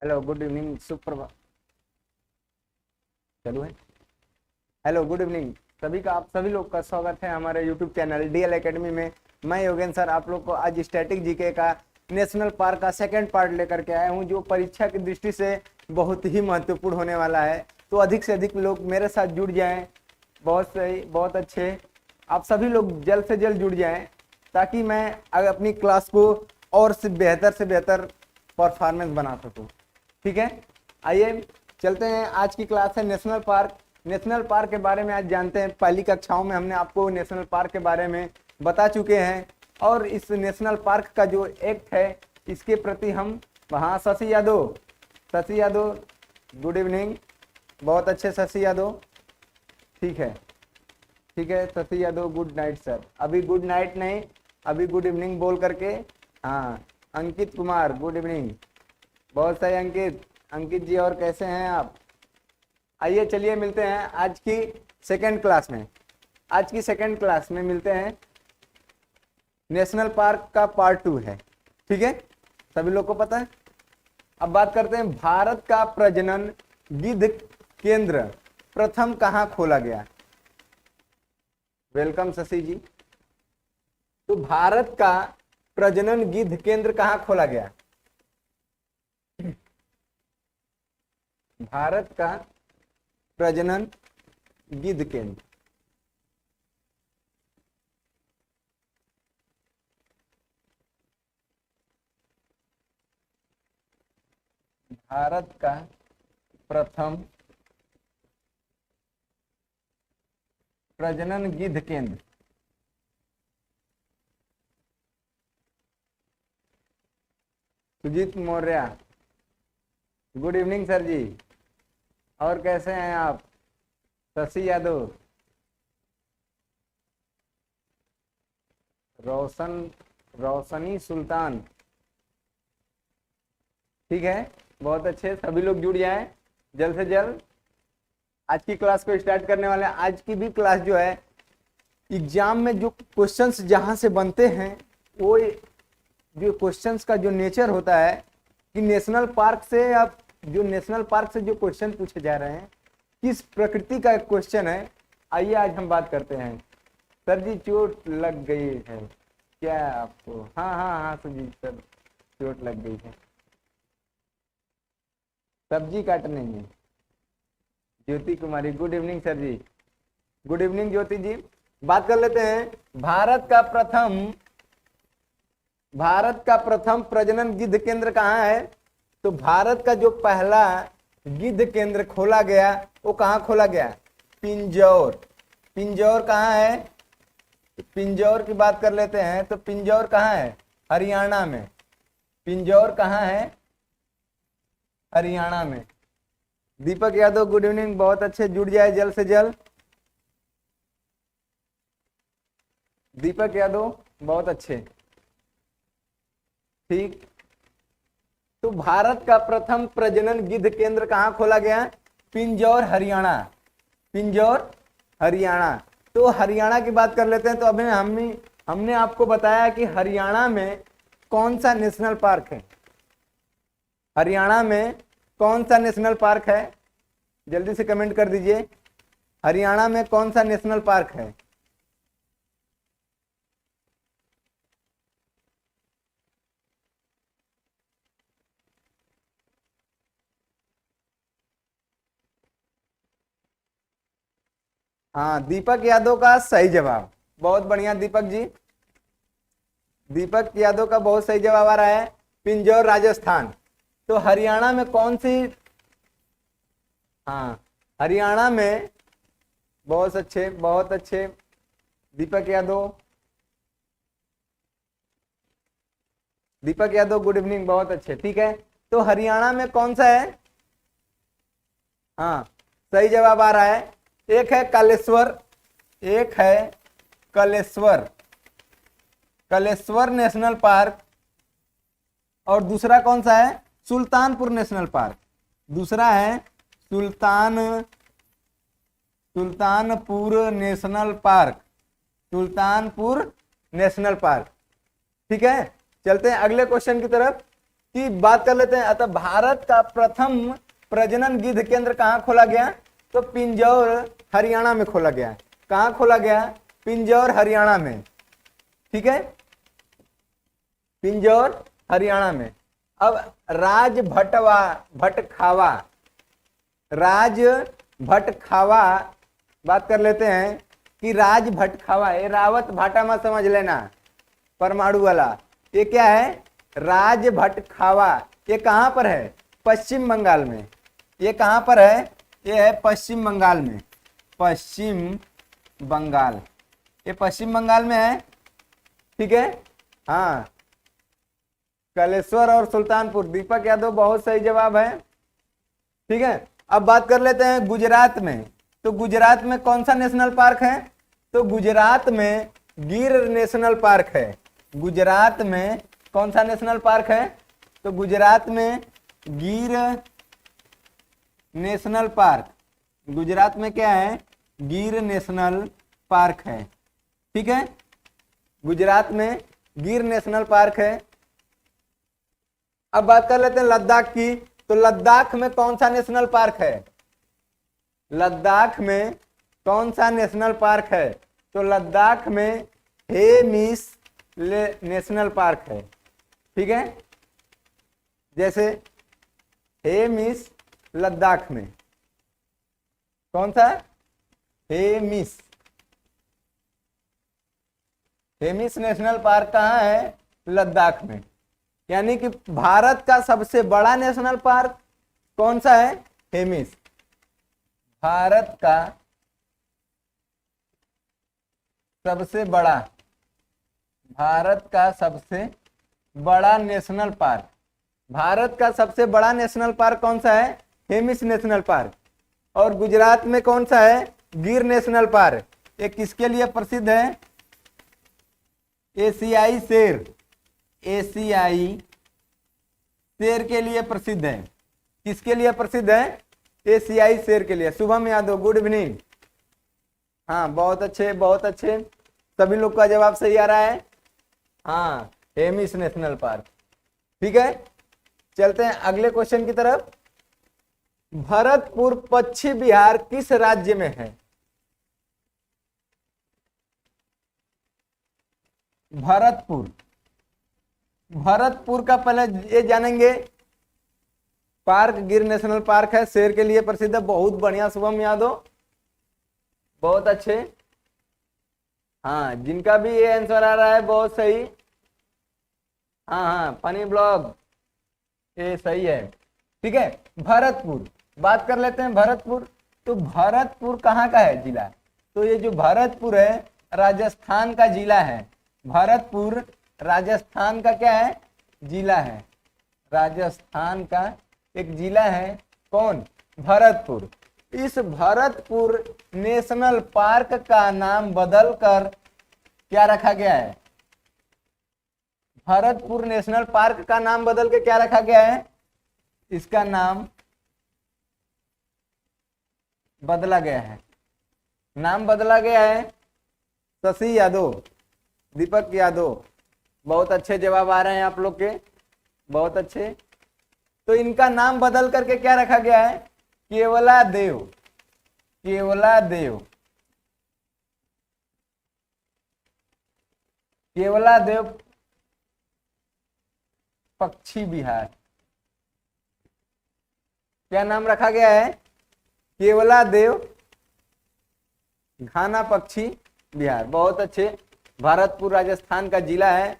Hello good evening सुप्रभात। चलो है। हेलो गुड इवनिंग सभी का, आप सभी लोग का स्वागत है हमारे यूट्यूब चैनल डीएल एकेडमी में। मैं योगेंद्र सर आप लोग को आज स्टैटिक जीके का नेशनल पार्क का सेकंड पार्ट लेकर के आया हूं, जो परीक्षा की दृष्टि से बहुत ही महत्वपूर्ण होने वाला है। तो अधिक से अधिक लोग मेरे साथ जुड़ जाएं। बहुत सही, बहुत अच्छे। आप सभी लोग जल्द से जल्द जुड़ जाएं ताकि मैं अपनी क्लास को और से बेहतर परफॉर्मेंस बना सकूं। ठीक है, आइए चलते हैं। आज की क्लास है नेशनल पार्क। नेशनल पार्क के बारे में आज जानते हैं। पहली कक्षाओं में हमने आपको नेशनल पार्क के बारे में बता चुके हैं और इस नेशनल पार्क का जो एक्ट है इसके प्रति हम वहाँ शशि यादव गुड इवनिंग। बहुत अच्छे शशि यादव, ठीक है Shashi Yadav good night sir. अभी गुड नाइट नहीं, अभी गुड इवनिंग बोल करके। हाँ, अंकित कुमार गुड इवनिंग। बहुत सही अंकित जी, और कैसे हैं आप? आइए चलिए मिलते हैं आज की सेकंड क्लास में। आज की सेकंड क्लास में मिलते हैं। नेशनल पार्क का पार्ट 2 है, ठीक है, सभी लोग को पता है। अब बात करते हैं भारत का प्रजनन गिद्ध केंद्र प्रथम कहाँ खोला गया। वेलकम शशि जी। तो भारत का प्रजनन गिद्ध केंद्र कहाँ खोला गया? भारत का प्रजनन गिद्ध केंद्र भारत का प्रथम प्रजनन गिद्ध केंद्र Sujit Maurya good evening sir ji, और कैसे हैं आप? शशि यादव, रोशनी सुल्तान, ठीक है, बहुत अच्छे। सभी लोग जुड़ जाएं जल्द से जल्द। आज की क्लास को स्टार्ट करने वाले हैं। आज की भी क्लास जो है एग्जाम में जो क्वेश्चंस जहां से बनते हैं वो जो क्वेश्चंस का जो नेचर होता है कि नेशनल पार्क से आप जो नेशनल पार्क से जो क्वेश्चन पूछे जा रहे हैं किस प्रकृति का क्वेश्चन है, आइए आज हम बात करते हैं। सर जी चोट लग गई है क्या आपको? हाँ सुजीत सर, चोट लग गई है सब्जी काटने में। ज्योति कुमारी गुड इवनिंग सर जी, गुड इवनिंग ज्योति जी। बात कर लेते हैं भारत का प्रथम प्रजनन गिद्ध केंद्र कहाँ है। तो भारत का जो पहला गिद्ध केंद्र खोला गया वो कहाँ खोला गया? पिंजौर कहाँ है? पिंजौर की बात कर लेते हैं। तो पिंजौर कहाँ है? हरियाणा में। पिंजौर कहाँ है? हरियाणा में। दीपक यादव गुड इवनिंग, बहुत अच्छे, जुड़ जाए जल्द से जल्द। दीपक यादव बहुत अच्छे, ठीक। तो भारत का प्रथम प्रजनन गिद्ध केंद्र कहाँ खोला गया? पिंजौर हरियाणा। तो हरियाणा की बात कर लेते हैं। तो अभी हमने आपको बताया कि हरियाणा में कौन सा नेशनल पार्क है। हरियाणा में कौन सा नेशनल पार्क है? जल्दी से कमेंट कर दीजिए, हरियाणा में कौन सा नेशनल पार्क है? हाँ, दीपक यादव का सही जवाब, बहुत बढ़िया दीपक जी। दीपक यादव का बहुत सही जवाब आ रहा है, पिंजौर राजस्थान। तो हरियाणा में कौन सी? हाँ, हरियाणा में बहुत अच्छे दीपक यादव गुड इवनिंग, बहुत अच्छे, ठीक है। तो हरियाणा में कौन सा है? हाँ, सही जवाब आ रहा है। एक है कलेश्वर नेशनल पार्क, और दूसरा कौन सा है? Sultanpur national park. दूसरा है सुल्तानपुर नेशनल पार्क, ठीक है। चलते हैं अगले क्वेश्चन की तरफ। की बात कर लेते हैं। अतः भारत का प्रथम प्रजनन गिद्ध केंद्र कहाँ खोला गया? तो पिंजौर हरियाणा में खोला गया। कहाँ खोला गया? पिंजौर हरियाणा में। ठीक है, पिंजौर हरियाणा में। अब राज भटखावा, राज भटखावा बात कर लेते हैं कि राज भटखावा, ये रावत भाटा में समझ लेना, परमाणु वाला। ये क्या है? राज भटखावा। ये कहाँ पर है? पश्चिम बंगाल में। ये कहाँ पर है? ये है पश्चिम बंगाल में। पश्चिम बंगाल, ये पश्चिम बंगाल में है। ठीक है, हाँ, कलेश्वर और सुल्तानपुर। दीपक यादव बहुत सही जवाब है। ठीक है, अब बात कर लेते हैं गुजरात में। तो गुजरात में कौन सा नेशनल पार्क है? तो गुजरात में गिर नेशनल पार्क है। गुजरात में कौन सा नेशनल पार्क है? तो गुजरात में गिर नेशनल पार्क। गुजरात में क्या है? गिर नेशनल पार्क है। ठीक है, गुजरात में गिर नेशनल पार्क है। अब बात कर लेते हैं लद्दाख की। तो लद्दाख में कौन सा नेशनल पार्क है? लद्दाख में कौन सा नेशनल पार्क है? तो लद्दाख में हेमिस नेशनल पार्क है। ठीक है, जैसे हेमिस लद्दाख में कौन सा? हेमिस। हेमिस नेशनल पार्क कहाँ है? लद्दाख में। यानी कि भारत का सबसे बड़ा नेशनल पार्क कौन सा है? हेमिस। भारत का सबसे बड़ा, भारत का सबसे बड़ा नेशनल पार्क, भारत का सबसे बड़ा नेशनल पार्क कौन सा है? Hemis national park. और गुजरात में कौन सा है? गिर नेशनल पार्क। ये किसके लिए प्रसिद्ध है? एशियाई शेर, एशियाई शेर के लिए प्रसिद्ध है। किसके लिए प्रसिद्ध है? एशियाई शेर के लिए। Shubham Yadav good evening. हाँ, बहुत अच्छे, बहुत अच्छे, सभी लोग का जवाब सही आ रहा है। हाँ, हेमिस नेशनल पार्क। ठीक है, चलते हैं अगले क्वेश्चन की तरफ। भरतपुर पश्चिम बिहार किस राज्य में है? भरतपुर, भरतपुर का पहले ये जानेंगे। पार्क गिर नेशनल पार्क है, शेर के लिए प्रसिद्ध है। बहुत बढ़िया शुभम यादव, बहुत अच्छे। हाँ, जिनका भी ये आंसर आ रहा है बहुत सही। हाँ हाँ, फनी ब्लॉग, ये सही है। ठीक है, भरतपुर बात कर लेते हैं। भरतपुर, तो भरतपुर कहाँ का है जिला? तो ये जो भरतपुर है राजस्थान का जिला है। भरतपुर राजस्थान का क्या है? जिला है। राजस्थान का एक जिला है। कौन? भरतपुर। इस भरतपुर नेशनल पार्क का नाम बदलकर क्या रखा गया है? भरतपुर नेशनल पार्क का नाम बदल के क्या रखा गया है? इसका नाम बदला गया है। नाम बदला गया है शशि यादव, दीपक यादव। बहुत अच्छे जवाब आ रहे हैं आप लोग के, बहुत अच्छे। तो इनका नाम बदल करके क्या रखा गया है? केवला देव, केवला देव, केवला देव पक्षी विहार। क्या नाम रखा गया है? केवला देव घाना पक्षी विहार। बहुत अच्छे। भरतपुर राजस्थान का जिला है,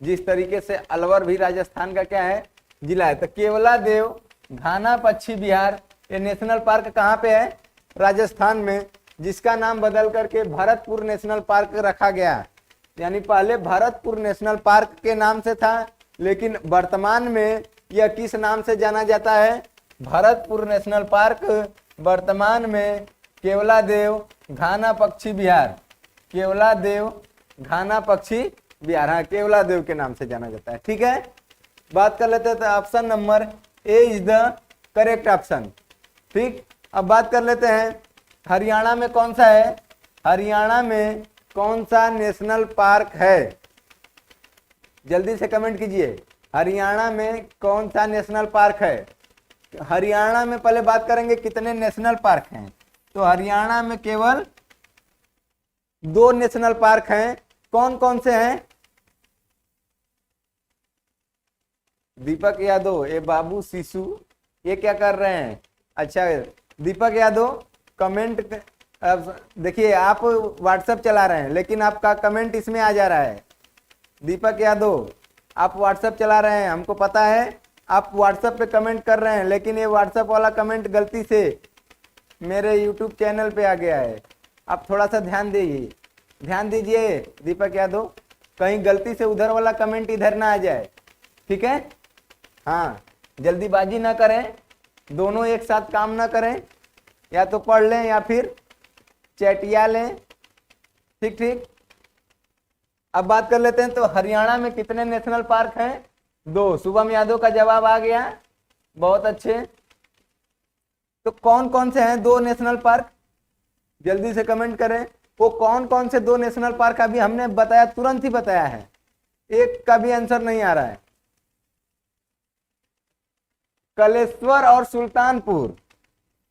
जिस तरीके से अलवर भी राजस्थान का क्या है? जिला है। तो केवला देव घाना पक्षी विहार ये नेशनल पार्क कहाँ पे है? राजस्थान में, जिसका नाम बदल करके भरतपुर नेशनल पार्क रखा गया। यानी पहले भरतपुर नेशनल पार्क के नाम से था, लेकिन वर्तमान में यह किस नाम से जाना जाता है? भरतपुर नेशनल पार्क वर्तमान में केवला देव घाना पक्षी विहार, केवला देव घाना पक्षी विहार, हाँ, केवला देव के नाम से जाना जाता है। ठीक है, बात कर लेते हैं। तो option number A is the correct option. ठीक, अब बात कर लेते हैं हरियाणा में कौन सा है? हरियाणा में कौन सा नेशनल पार्क है? जल्दी से कमेंट कीजिए। हरियाणा में कौन सा नेशनल पार्क है? हरियाणा में पहले बात करेंगे कितने नेशनल पार्क हैं। तो हरियाणा में केवल 2 नेशनल पार्क हैं। कौन कौन से हैं? दीपक यादव, ये बाबू शिशु, ये क्या कर रहे हैं? अच्छा दीपक यादव कमेंट, अब देखिए आप व्हाट्सएप चला रहे हैं लेकिन आपका कमेंट इसमें आ जा रहा है। दीपक यादव आप व्हाट्सएप चला रहे हैं, हमको पता है आप व्हाट्सएप पे कमेंट कर रहे हैं, लेकिन ये व्हाट्सएप वाला कमेंट गलती से मेरे यूट्यूब चैनल पे आ गया है। आप थोड़ा सा ध्यान दीजिए दीपक यादव, कहीं गलती से उधर वाला कमेंट इधर ना आ जाए, ठीक है? हाँ, जल्दीबाजी ना करें, दोनों एक साथ काम ना करें, या तो पढ़ लें या फिर चैटिया लें, ठीक ठीक। अब बात कर लेते हैं, तो हरियाणा में कितने नेशनल पार्क हैं? 2। शुभम यादव का जवाब आ गया, बहुत अच्छे। तो कौन कौन से हैं 2 नेशनल पार्क? जल्दी से कमेंट करें, वो कौन कौन से 2 नेशनल पार्क अभी हमने बताया, तुरंत ही बताया है, एक का भी आंसर नहीं आ रहा है। कलेश्वर और सुल्तानपुर,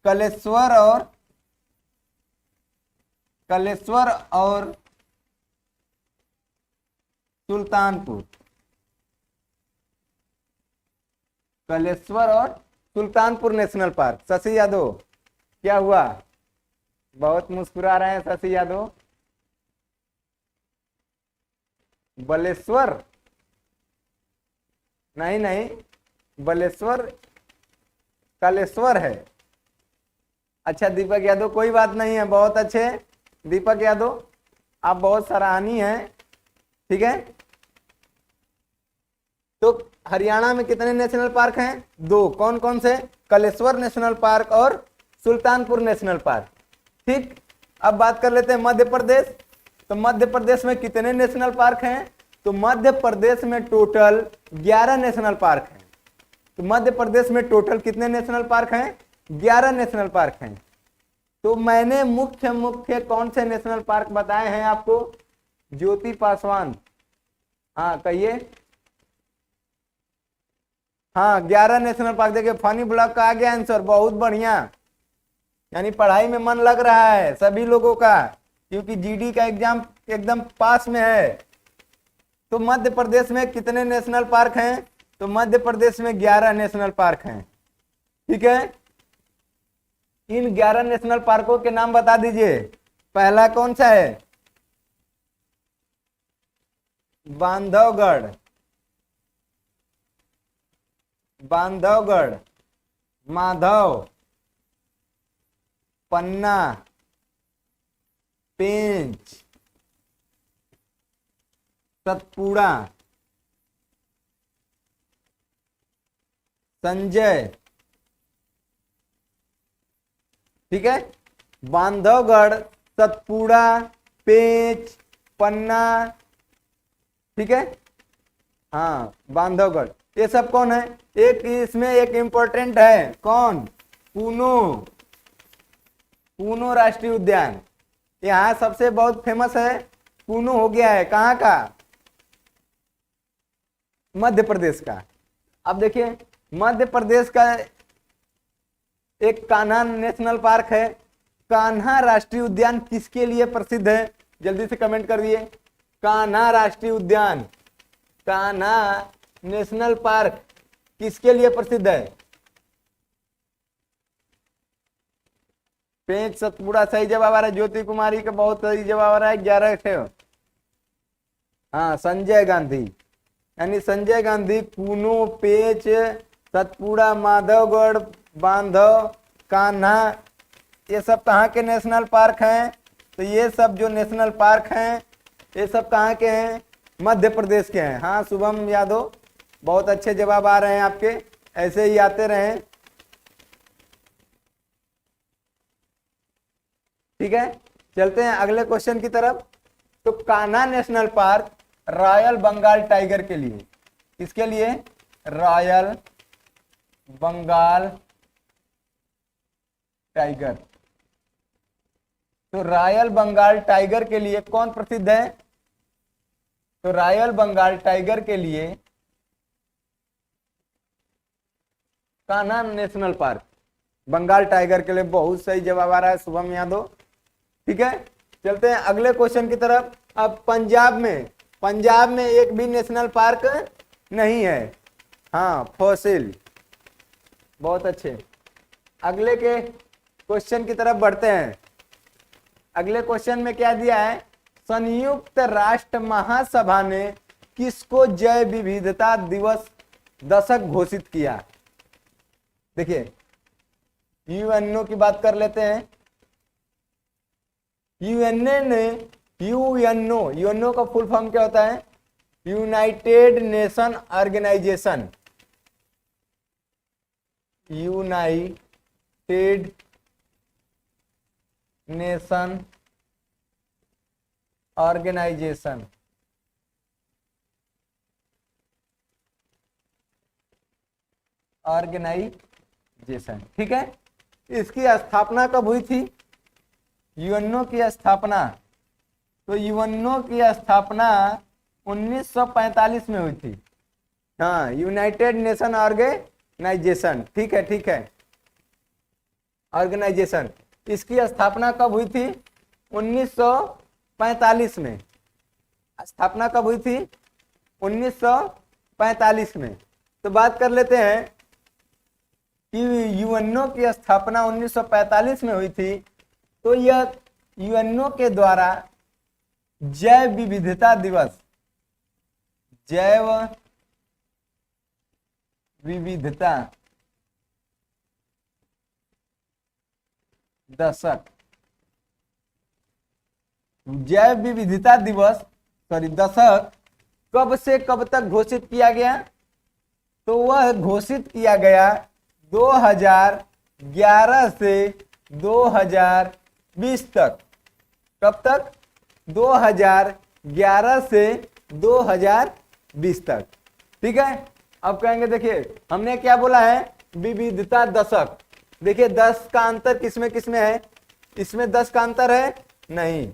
कलेश्वर और सुल्तानपुर, कलेश्वर और सुल्तानपुर नेशनल पार्क। शशि यादव क्या हुआ? बहुत मुस्कुरा रहे हैं शशि यादव। बलेश्वर नहीं, बलेश्वर कलेश्वर है। अच्छा दीपक यादव, कोई बात नहीं है, बहुत अच्छे दीपक यादव, आप बहुत सराहनीय हैं, ठीक है। तो हरियाणा में कितने नेशनल पार्क हैं? 2। कौन कौन से? कलेश्वर नेशनल पार्क और सुल्तानपुर नेशनल पार्क, ठीक। अब बात कर लेते हैं मध्य प्रदेश। तो मध्य प्रदेश में कितने नेशनल पार्क हैं? तो मध्य प्रदेश में टोटल 11 नेशनल पार्क हैं। तो मध्य प्रदेश में टोटल कितने नेशनल पार्क हैं? 11 नेशनल पार्क हैं। तो मैंने मुख्य कौन से नेशनल पार्क बताए हैं आपको? ज्योति पासवान, हाँ कहिए। हाँ 11 नेशनल पार्क। देखिए फनी ब्लॉग का आ गया आंसर, बहुत बढ़िया, यानी पढ़ाई में मन लग रहा है सभी लोगों का, क्योंकि जीडी का एग्जाम एकदम पास में है। तो मध्य प्रदेश में कितने नेशनल पार्क हैं? तो मध्य प्रदेश में 11 नेशनल पार्क हैं, ठीक है। इन 11 नेशनल पार्कों के नाम बता दीजिए। पहला कौन सा है? बांधवगढ़, माधव, पन्ना, पेंच, सतपुड़ा, संजय, ठीक है। बांधवगढ़, सतपुड़ा, पेंच, पन्ना, ठीक है। हाँ बांधवगढ़, ये सब कौन है? एक इसमें एक इंपॉर्टेंट है, कौन? कूनो राष्ट्रीय उद्यान, यहाँ सबसे बहुत फेमस है, कूनो हो गया है। कहाँ का? मध्य प्रदेश का। अब देखिए मध्य प्रदेश का एक कान्हा नेशनल पार्क है। कान्हा राष्ट्रीय उद्यान किसके लिए प्रसिद्ध है? जल्दी से कमेंट कर दिए। कान्हा राष्ट्रीय उद्यान, कान्हा नेशनल पार्क किसके लिए प्रसिद्ध है? पेंच, सतपुड़ा सही जवाब आ रहा है। ज्योति कुमारी का बहुत सही जवाब आ रहा है, 11 थे। हाँ संजय गांधी, यानी संजय गांधी, कूनो, पेंच, सतपुड़ा, माधवगढ़, बांधव, कान्हा, ये सब कहाँ के नेशनल पार्क हैं? तो ये सब जो नेशनल पार्क हैं ये सब कहाँ के हैं? मध्य प्रदेश के हैं। हाँ शुभम यादव, बहुत अच्छे जवाब आ रहे हैं आपके, ऐसे ही आते रहें, ठीक है। चलते हैं अगले क्वेश्चन की तरफ। तो Kanha national park royal Bengal tiger के लिए, किसके लिए? Royal Bengal tiger. तो रॉयल बंगाल टाइगर के लिए कौन प्रसिद्ध है? तो रॉयल बंगाल टाइगर के लिए Kanha national park, Bengal tiger के लिए बहुत सही जवाब आ रहा है शुभम यादव। ठीक है, चलते हैं अगले क्वेश्चन की तरफ। अब पंजाब में एक भी नेशनल पार्क नहीं है। हाँ, फॉसिल, बहुत अच्छे। अगले के क्वेश्चन की तरफ बढ़ते हैं। अगले क्वेश्चन में क्या दिया है, संयुक्त राष्ट्र महासभा ने किसको जैव विविधता दिवस दशक घोषित किया। देखिए, यूएनओ की बात कर लेते हैं। यूएनओ का फुल फॉर्म क्या होता है, united nation organisation. United nation organisation. ठीक है, इसकी स्थापना कब हुई थी, यूएनओ की स्थापना, तो यूएनओ की स्थापना 1945 में हुई थी। हाँ, यूनाइटेड नेशन ऑर्गेनाइजेशन, ठीक है, ऑर्गेनाइजेशन। इसकी स्थापना कब हुई थी, 1945 में। स्थापना कब हुई थी, 1945 में। तो बात कर लेते हैं कि यूएनओ की स्थापना 1945 में हुई थी, तो यह यूएनओ के द्वारा जैव विविधता दिवस, जैव विविधता दशक, जैव विविधता दिवस दशक कब से कब तक घोषित किया गया, तो वह घोषित किया गया 2011 से 2020 तक। कब तक, 2011 से 2020 तक। ठीक है, अब कहेंगे, देखिए हमने क्या बोला है, विविधता दशक। देखिए 10 का अंतर किसमें किसमें है, इसमें 10 का अंतर है नहीं,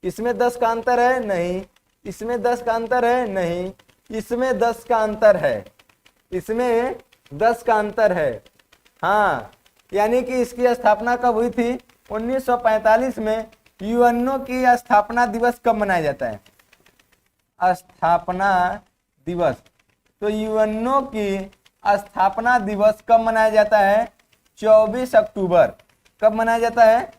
इसमें 10 का अंतर है नहीं, इसमें 10 का अंतर है नहीं, इसमें 10 का अंतर है, इसमें 10 का अंतर है। हाँ, यानी कि इसकी स्थापना कब हुई थी, 1945 में। यूएनओ की स्थापना दिवस कब मनाया जाता है, स्थापना दिवस, तो यूएनओ की स्थापना दिवस कब मनाया जाता है, 24 अक्टूबर। कब मनाया जाता है,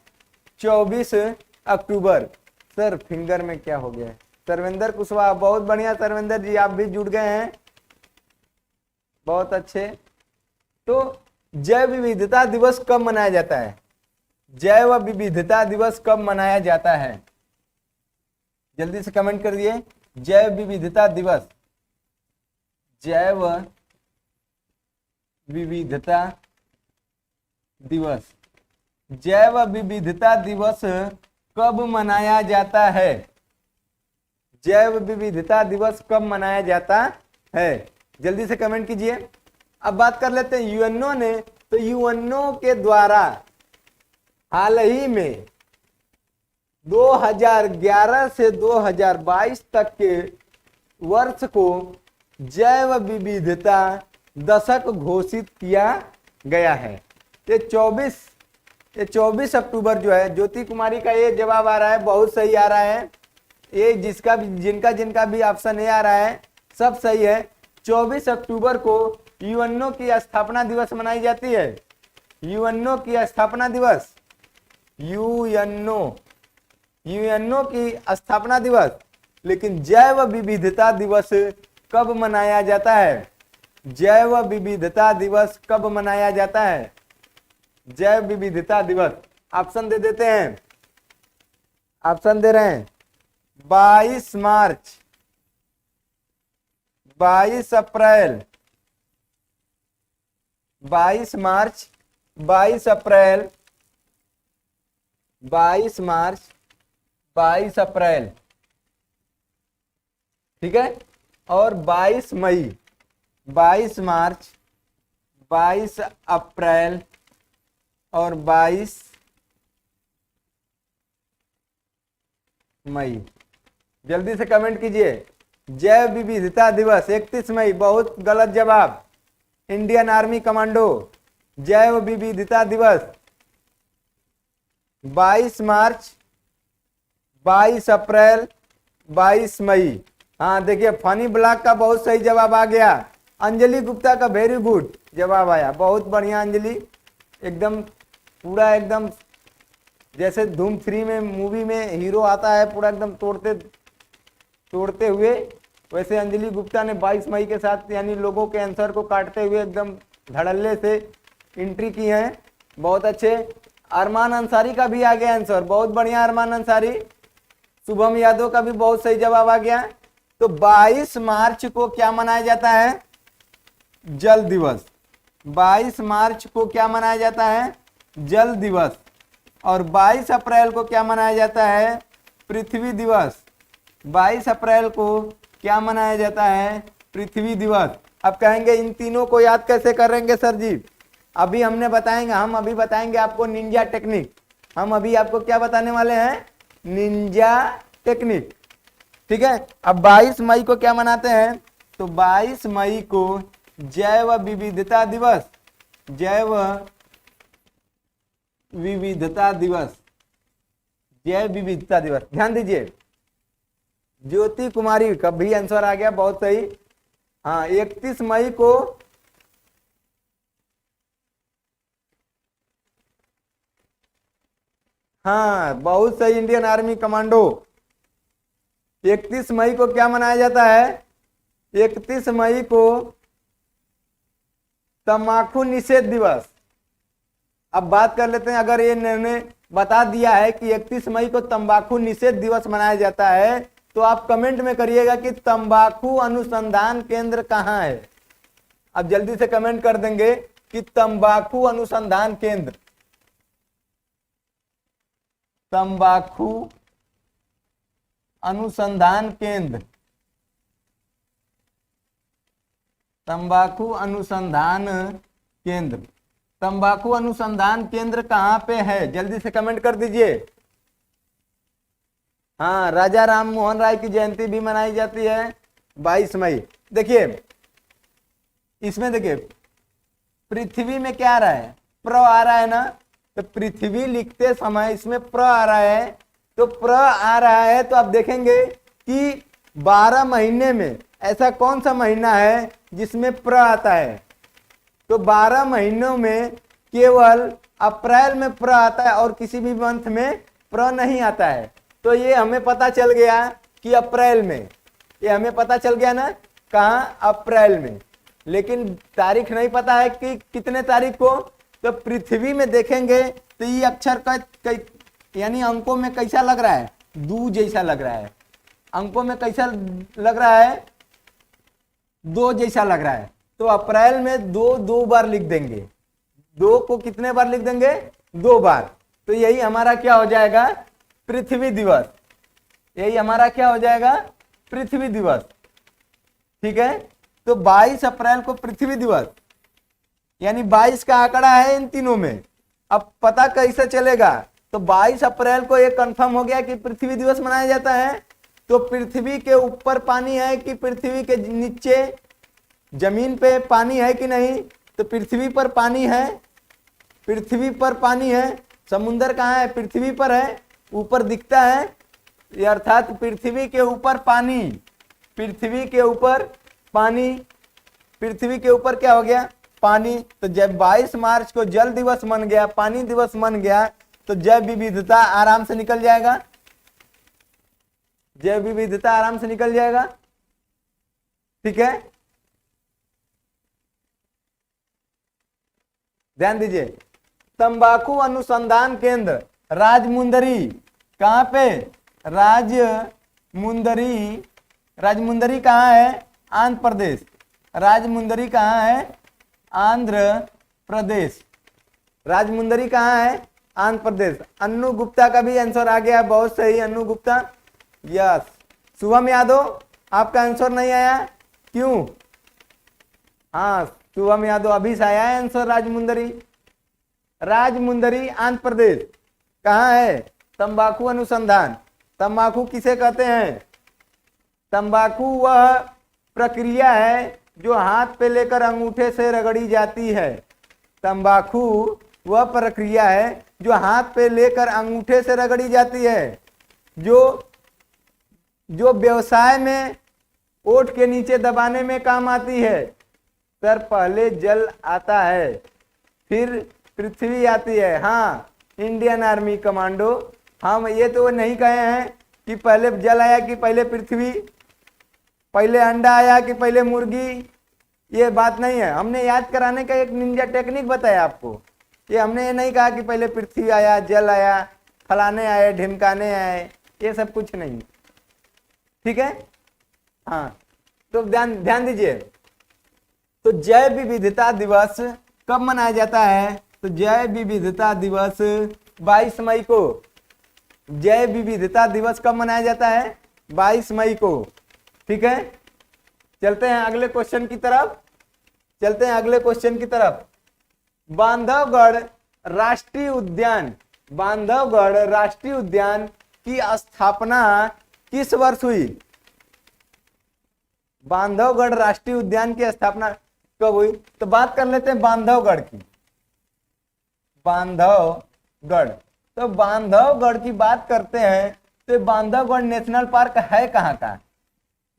24 अक्टूबर। सर फिंगर में क्या हो गया है, सर्वेंद्र कुशवाहा, बहुत बढ़िया सर्वेंद्र जी, आप भी जुड़ गए हैं, बहुत अच्छे। तो जैव विविधता दिवस कब मनाया जाता है, जैव विविधता दिवस कब मनाया जाता है, जल्दी से कमेंट कर दिए। जैव विविधता दिवस, जैव विविधता दिवस, जैव विविधता दिवस कब मनाया जाता है, जैव विविधता दिवस कब मनाया जाता है, जल्दी से कमेंट कीजिए। अब बात कर लेते हैं यूएनओ ने, तो यूएनओ के द्वारा हाल ही में 2011 से 2022 तक के वर्ष को जैव विविधता दशक घोषित किया गया है। ये 24 अक्टूबर जो है, ज्योति कुमारी का ये जवाब आ रहा है, बहुत सही आ रहा है। ये जिनका भी ऑप्शन ए आ रहा है सब सही है। 24 अक्टूबर को यूएनओ की स्थापना दिवस मनाई जाती है। यूएनओ की स्थापना दिवस, यूएनओ की स्थापना दिवस। लेकिन जैव विविधता दिवस कब मनाया जाता है, जैव विविधता दिवस कब मनाया जाता है, जैव विविधता दिवस। ऑप्शन दे देते हैं, ऑप्शन दे रहे हैं, 22 मार्च, 22 अप्रैल, 22 मार्च, 22 अप्रैल, 22 मार्च, 22 अप्रैल, ठीक है, और 22 मई, 22 मार्च, 22 अप्रैल और 22 मई। जल्दी से कमेंट कीजिए। जैव विविधता दिवस 31 मई, बहुत गलत जवाब। Indian army commando. जैव विविधता दिवस 22 मार्च, 22 अप्रैल, 22 मई। हाँ देखिए, फनी ब्लॉक का बहुत सही जवाब आ गया। अंजलि गुप्ता का वेरी गुड जवाब आया, बहुत बढ़िया अंजलि, एकदम पूरा एकदम जैसे धूम 3 में मूवी में हीरो आता है पूरा एकदम तोड़ते हुए, वैसे अंजलि गुप्ता ने 22 मई के साथ यानी लोगों के आंसर को काटते हुए एकदम धड़ल्ले से एंट्री की है। बहुत अच्छे। अरमान अंसारी का भी आ गया आंसर, बहुत बढ़िया अरमान अंसारी। शुभम यादव का भी बहुत सही जवाब आ गया। तो 22 मार्च को क्या मनाया जाता है? जल दिवस। 22 मार्च को क्या मनाया जाता है? जल दिवस। और 22 अप्रैल को क्या मनाया जाता है? पृथ्वी दिवस। 22 अप्रैल को क्या मनाया जाता है? पृथ्वी दिवस। अब कहेंगे इन तीनों को याद कैसे करेंगे सर जी? अभी हम अभी बताएंगे आपको निंजा टेक्निक। हम अभी आपको क्या बताने वाले हैं? Ninja technique. ठीक है। अब 22 मई को क्या मनाते हैं? तो 22 मई को जैव विविधता दिवस। जैव विविधता दिवस। जैव विविधता दिवस, ध्यान दीजिए। ज्योति कुमारी का भी आंसर आ गया, बहुत सही। हाँ, 31 मई को हाँ बहुत सही, इंडियन आर्मी कमांडो। 31 मई को क्या मनाया जाता है? 31 मई को तंबाकू निषेध दिवस। अब बात कर लेते हैं, अगर ये निर्णय बता दिया है कि 31 मई को तंबाकू निषेध दिवस मनाया जाता है, तो आप कमेंट में करिएगा कि तंबाकू अनुसंधान केंद्र कहाँ है। अब जल्दी से कमेंट कर देंगे कि तंबाकू अनुसंधान केंद्र। तंबाकू अनुसंधान केंद्र। तंबाकू अनुसंधान केंद्र। तंबाकू अनुसंधान केंद्र कहाँ पे है? जल्दी से कमेंट कर दीजिए। हाँ, राजा राम मोहन राय की जयंती भी मनाई जाती है 22 मई। देखिए इसमें, देखिए पृथ्वी में क्या आ रहा है? प्र आ रहा है ना, तो पृथ्वी लिखते समय इसमें प्र आ रहा है, तो प्र आ रहा है तो आप देखेंगे कि 12 महीने में ऐसा कौन सा महीना है जिसमें प्र आता है? तो 12 महीनों में केवल अप्रैल में प्र आता है और किसी भी मंथ में प्र नहीं आता है। तो ये हमें पता चल गया कि अप्रैल में, ये हमें पता चल गया ना, कहाँ? अप्रैल में। लेकिन तारीख नहीं पता है कि कितने तारीख को। तो पृथ्वी में देखेंगे तो ये अक्षर का यानी अंकों में कैसा लग रहा है? दू जैसा लग रहा है। अंकों में कैसा लग रहा है? 2 जैसा लग रहा है। तो अप्रैल में 2 बार लिख देंगे। 2 को कितने बार लिख देंगे? 2 बार। तो यही हमारा क्या हो जाएगा? पृथ्वी दिवस। यही हमारा क्या हो जाएगा? पृथ्वी दिवस। ठीक है। तो 22 अप्रैल को पृथ्वी दिवस, यानी 22 का आंकड़ा है इन तीनों में। अब पता कैसे चलेगा? तो 22 अप्रैल को ये कंफर्म हो गया कि पृथ्वी दिवस मनाया जाता है। तो पृथ्वी के ऊपर पानी है कि पृथ्वी के नीचे जमीन पे पानी है कि नहीं? तो पृथ्वी पर पानी है। पृथ्वी पर पानी है। समुंदर कहाँ है? पृथ्वी पर है, ऊपर दिखता है, अर्थात पृथ्वी के ऊपर पानी। पृथ्वी के ऊपर पानी। पृथ्वी के ऊपर क्या हो गया? पानी। तो जब 22 मार्च को जल दिवस मन गया, पानी दिवस मन गया, तो जैव विविधता आराम से निकल जाएगा। जैव विविधता आराम से निकल जाएगा। ठीक है, ध्यान दीजिए। तंबाकू अनुसंधान केंद्र राजमुंदरी, कहां पे? राजमुंदरी। राजमुंदरी कहाँ है? आंध्र प्रदेश। राजमुंदरी कहाँ है? आंध्र प्रदेश। राजमुंदरी कहाँ है? आंध्र प्रदेश। अन्नू गुप्ता का भी आंसर आ गया, बहुत सही अन्नू गुप्ता, यस। शुभम यादव, आपका आंसर नहीं आया, क्यों? हाँ, शुभम यादव अभी से आया है आंसर। राजमुंदरी। राजमुंदरी आंध्र प्रदेश कहाँ है? तंबाकू अनुसंधान। तंबाकू किसे कहते हैं? तंबाकू वह प्रक्रिया है जो हाथ पे लेकर अंगूठे से रगड़ी जाती है। तंबाकू वह प्रक्रिया है जो हाथ पे लेकर अंगूठे से रगड़ी जाती है, जो जो व्यवसाय में ओठ के नीचे दबाने में काम आती है। सर पहले जल आता है फिर पृथ्वी आती है। हाँ, इंडियन आर्मी कमांडो, हम ये तो नहीं कहे हैं कि पहले जल आया कि पहले पृथ्वी, पहले अंडा आया कि पहले मुर्गी, ये बात नहीं है। हमने याद कराने का एक निंजा टेक्निक बताया आपको। ये हमने ये नहीं कहा कि पहले पृथ्वी आया, जल आया, फलाने आए, ढिमकाने आए, ये सब कुछ नहीं। ठीक है। हाँ, तो ध्यान दीजिए। तो जैव विविधता दिवस कब मनाया जाता है? तो जैव विविधता दिवस 22 मई को। जैव विविधता दिवस कब मनाया जाता है? 22 मई को। ठीक है, चलते हैं अगले क्वेश्चन की तरफ। बांधवगढ़ राष्ट्रीय उद्यान, बांधवगढ़ राष्ट्रीय उद्यान की स्थापना किस वर्ष हुई? बांधवगढ़ राष्ट्रीय उद्यान की स्थापना कब हुई? तो बात कर लेते हैं बांधवगढ़ की। बांधवगढ़, तो बांधवगढ़ की बात करते हैं तो बांधवगढ़ नेशनल पार्क है कहाँ का?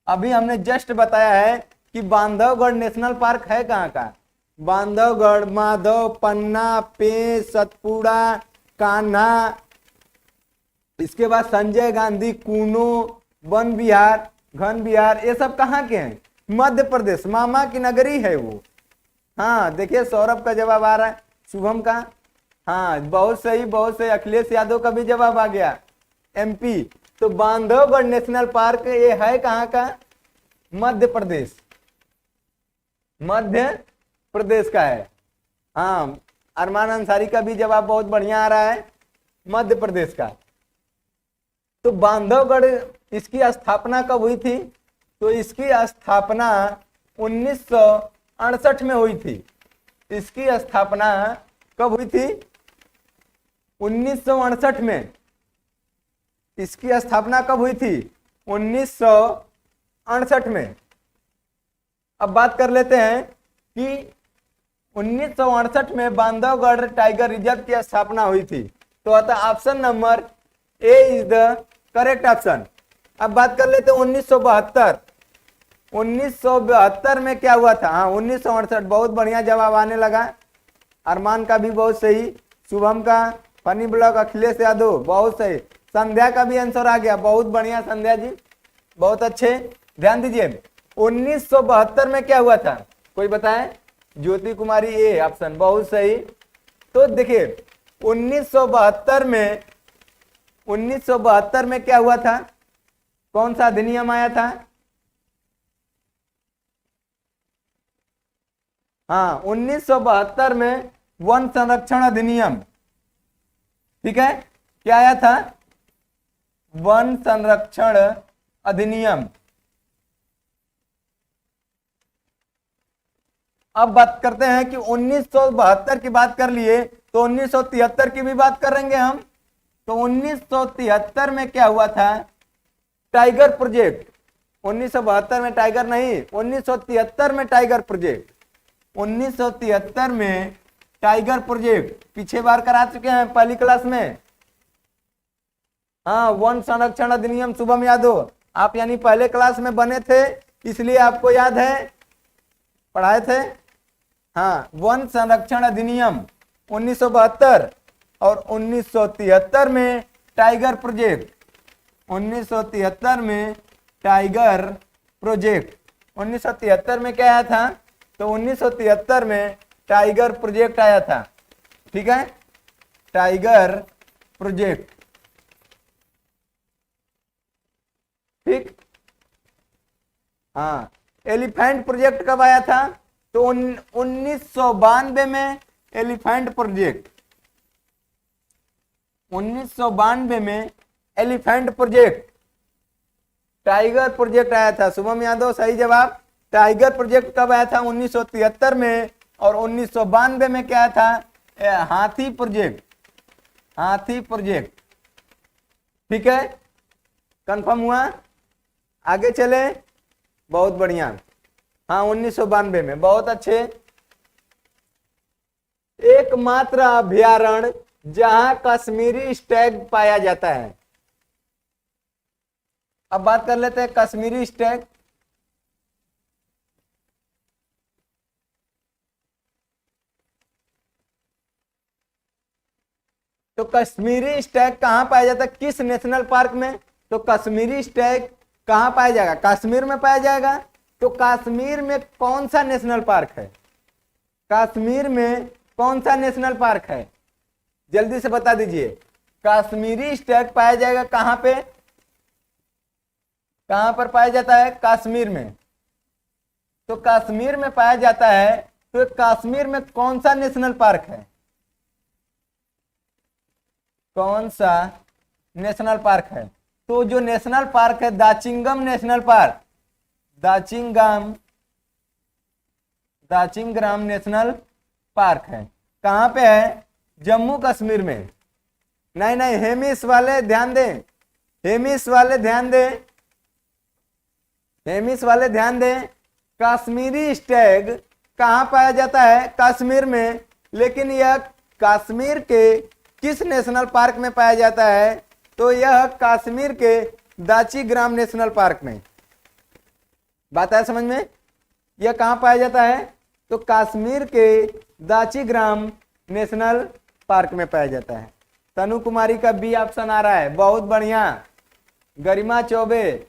अभी हमने जस्ट बताया है कि बांधवगढ़ नेशनल पार्क है कहाँ का। बांधवगढ़, माधव, पन्ना, पेंच, सतपुड़ा, कान्हा, इसके बाद संजय गांधी, कूनो, वन विहार, घन विहार, ये सब कहाँ के हैं? मध्य प्रदेश, मामा की नगरी है वो। हाँ, देखिए सौरभ का जवाब आ रहा है, शुभम का, हाँ बहुत सही। अखिलेश यादव का भी जवाब आ गया, एमपी। तो बांधवगढ़ नेशनल पार्क ये है कहाँ का? मध्य प्रदेश, मध्य प्रदेश का है। हाँ, अरमान अंसारी का भी जवाब बहुत बढ़िया आ रहा है, मध्य प्रदेश का। तो बांधवगढ़, इसकी स्थापना कब हुई थी? तो इसकी स्थापना 1968 में हुई थी। इसकी स्थापना कब हुई थी? 1968 में। इसकी स्थापना कब हुई थी? 1968 में। अब बात कर लेते हैं कि 1968 में बांधवगढ़ टाइगर रिजर्व की स्थापना हुई थी। तो आता option number A is the correct option. अब बात कर लेते हैं 1972। 1972 में क्या हुआ था? हाँ, 1968, बहुत बढ़िया जवाब आने लगा। अरमान का भी बहुत सही, शुभम का, फनी ब्लॉक, अखिलेश यादव बहुत सही, संध्या का भी आंसर आ गया, बहुत बढ़िया संध्या जी, बहुत अच्छे। ध्यान दीजिए, 1972 में क्या हुआ था? कोई बताए? ज्योति कुमारी, ए ऑप्शन, बहुत सही। तो देखिए 1972 में क्या हुआ था? कौन सा अधिनियम आया था? हाँ, 1972 में वन संरक्षण अधिनियम। ठीक है, क्या आया था? वन संरक्षण अधिनियम। अब बात करते हैं कि 1972 की बात कर लिए तो 1973 की भी बात करेंगे हम। तो 1973 में क्या हुआ था? Tiger project. 1972 में टाइगर नहीं, 1973 में टाइगर प्रोजेक्ट। 1973 में टाइगर प्रोजेक्ट पीछे बार करा चुके हैं पहली क्लास में। हाँ, वन संरक्षण अधिनियम, शुभम यादव आप यानी पहले क्लास में बने थे इसलिए आपको याद है, पढ़ाए थे। हाँ, वन संरक्षण अधिनियम 1972 और 1973 में टाइगर प्रोजेक्ट। 1973 में टाइगर प्रोजेक्ट। 1973 में क्या आया था? तो 1973 में टाइगर प्रोजेक्ट आया था। ठीक है, टाइगर प्रोजेक्ट। ठीक, हाँ। एलिफेंट प्रोजेक्ट कब आया था? तो 1992 में एलिफेंट प्रोजेक्ट। 1992 में एलिफेंट प्रोजेक्ट, टाइगर प्रोजेक्ट आया था। शुभम यादव सही जवाब। टाइगर प्रोजेक्ट कब आया था? 1973 में। और 1992 में क्या था? हाथी प्रोजेक्ट। हाथी प्रोजेक्ट। ठीक है, कंफर्म हुआ? आगे चले, बहुत बढ़िया। हाँ 1992 में, बहुत अच्छे। एकमात्र अभयारण्य जहां कश्मीरी स्टैग पाया जाता है। अब बात कर लेते हैं कश्मीरी स्टैग। तो कश्मीरी स्टैग कहां पाया जाता है, किस नेशनल पार्क में? तो कश्मीरी स्टैग कहां पाया जाएगा? कश्मीर में पाया जाएगा। तो कश्मीर में कौन सा नेशनल पार्क है? कश्मीर में कौन सा नेशनल पार्क है? जल्दी से बता दीजिए। कश्मीरी स्टैग पाया जाएगा कहां पे? कहां पर पाया जाता है? कश्मीर में। तो कश्मीर में पाया जाता है। तो कश्मीर में कौन सा नेशनल पार्क है? कौन सा नेशनल पार्क है? तो जो नेशनल पार्क है Dachigam national park, Dachigam national park है। कहां पे है? जम्मू कश्मीर में। नहीं नहीं, हेमिस वाले ध्यान दें, हेमिस वाले ध्यान दें, हेमिस वाले ध्यान दें। कश्मीरी स्टैग कहां पाया जाता है? कश्मीर में। लेकिन यह कश्मीर के किस नेशनल पार्क में पाया जाता है? तो यह कश्मीर के दाचीग्राम नेशनल पार्क में। बात है समझ में? यह कहां पाया जाता है? तो कश्मीर के दाचीग्राम नेशनल पार्क में पाया जाता है। तनु कुमारी का बी ऑप्शन आ रहा है, बहुत बढ़िया। गरिमा चौबे,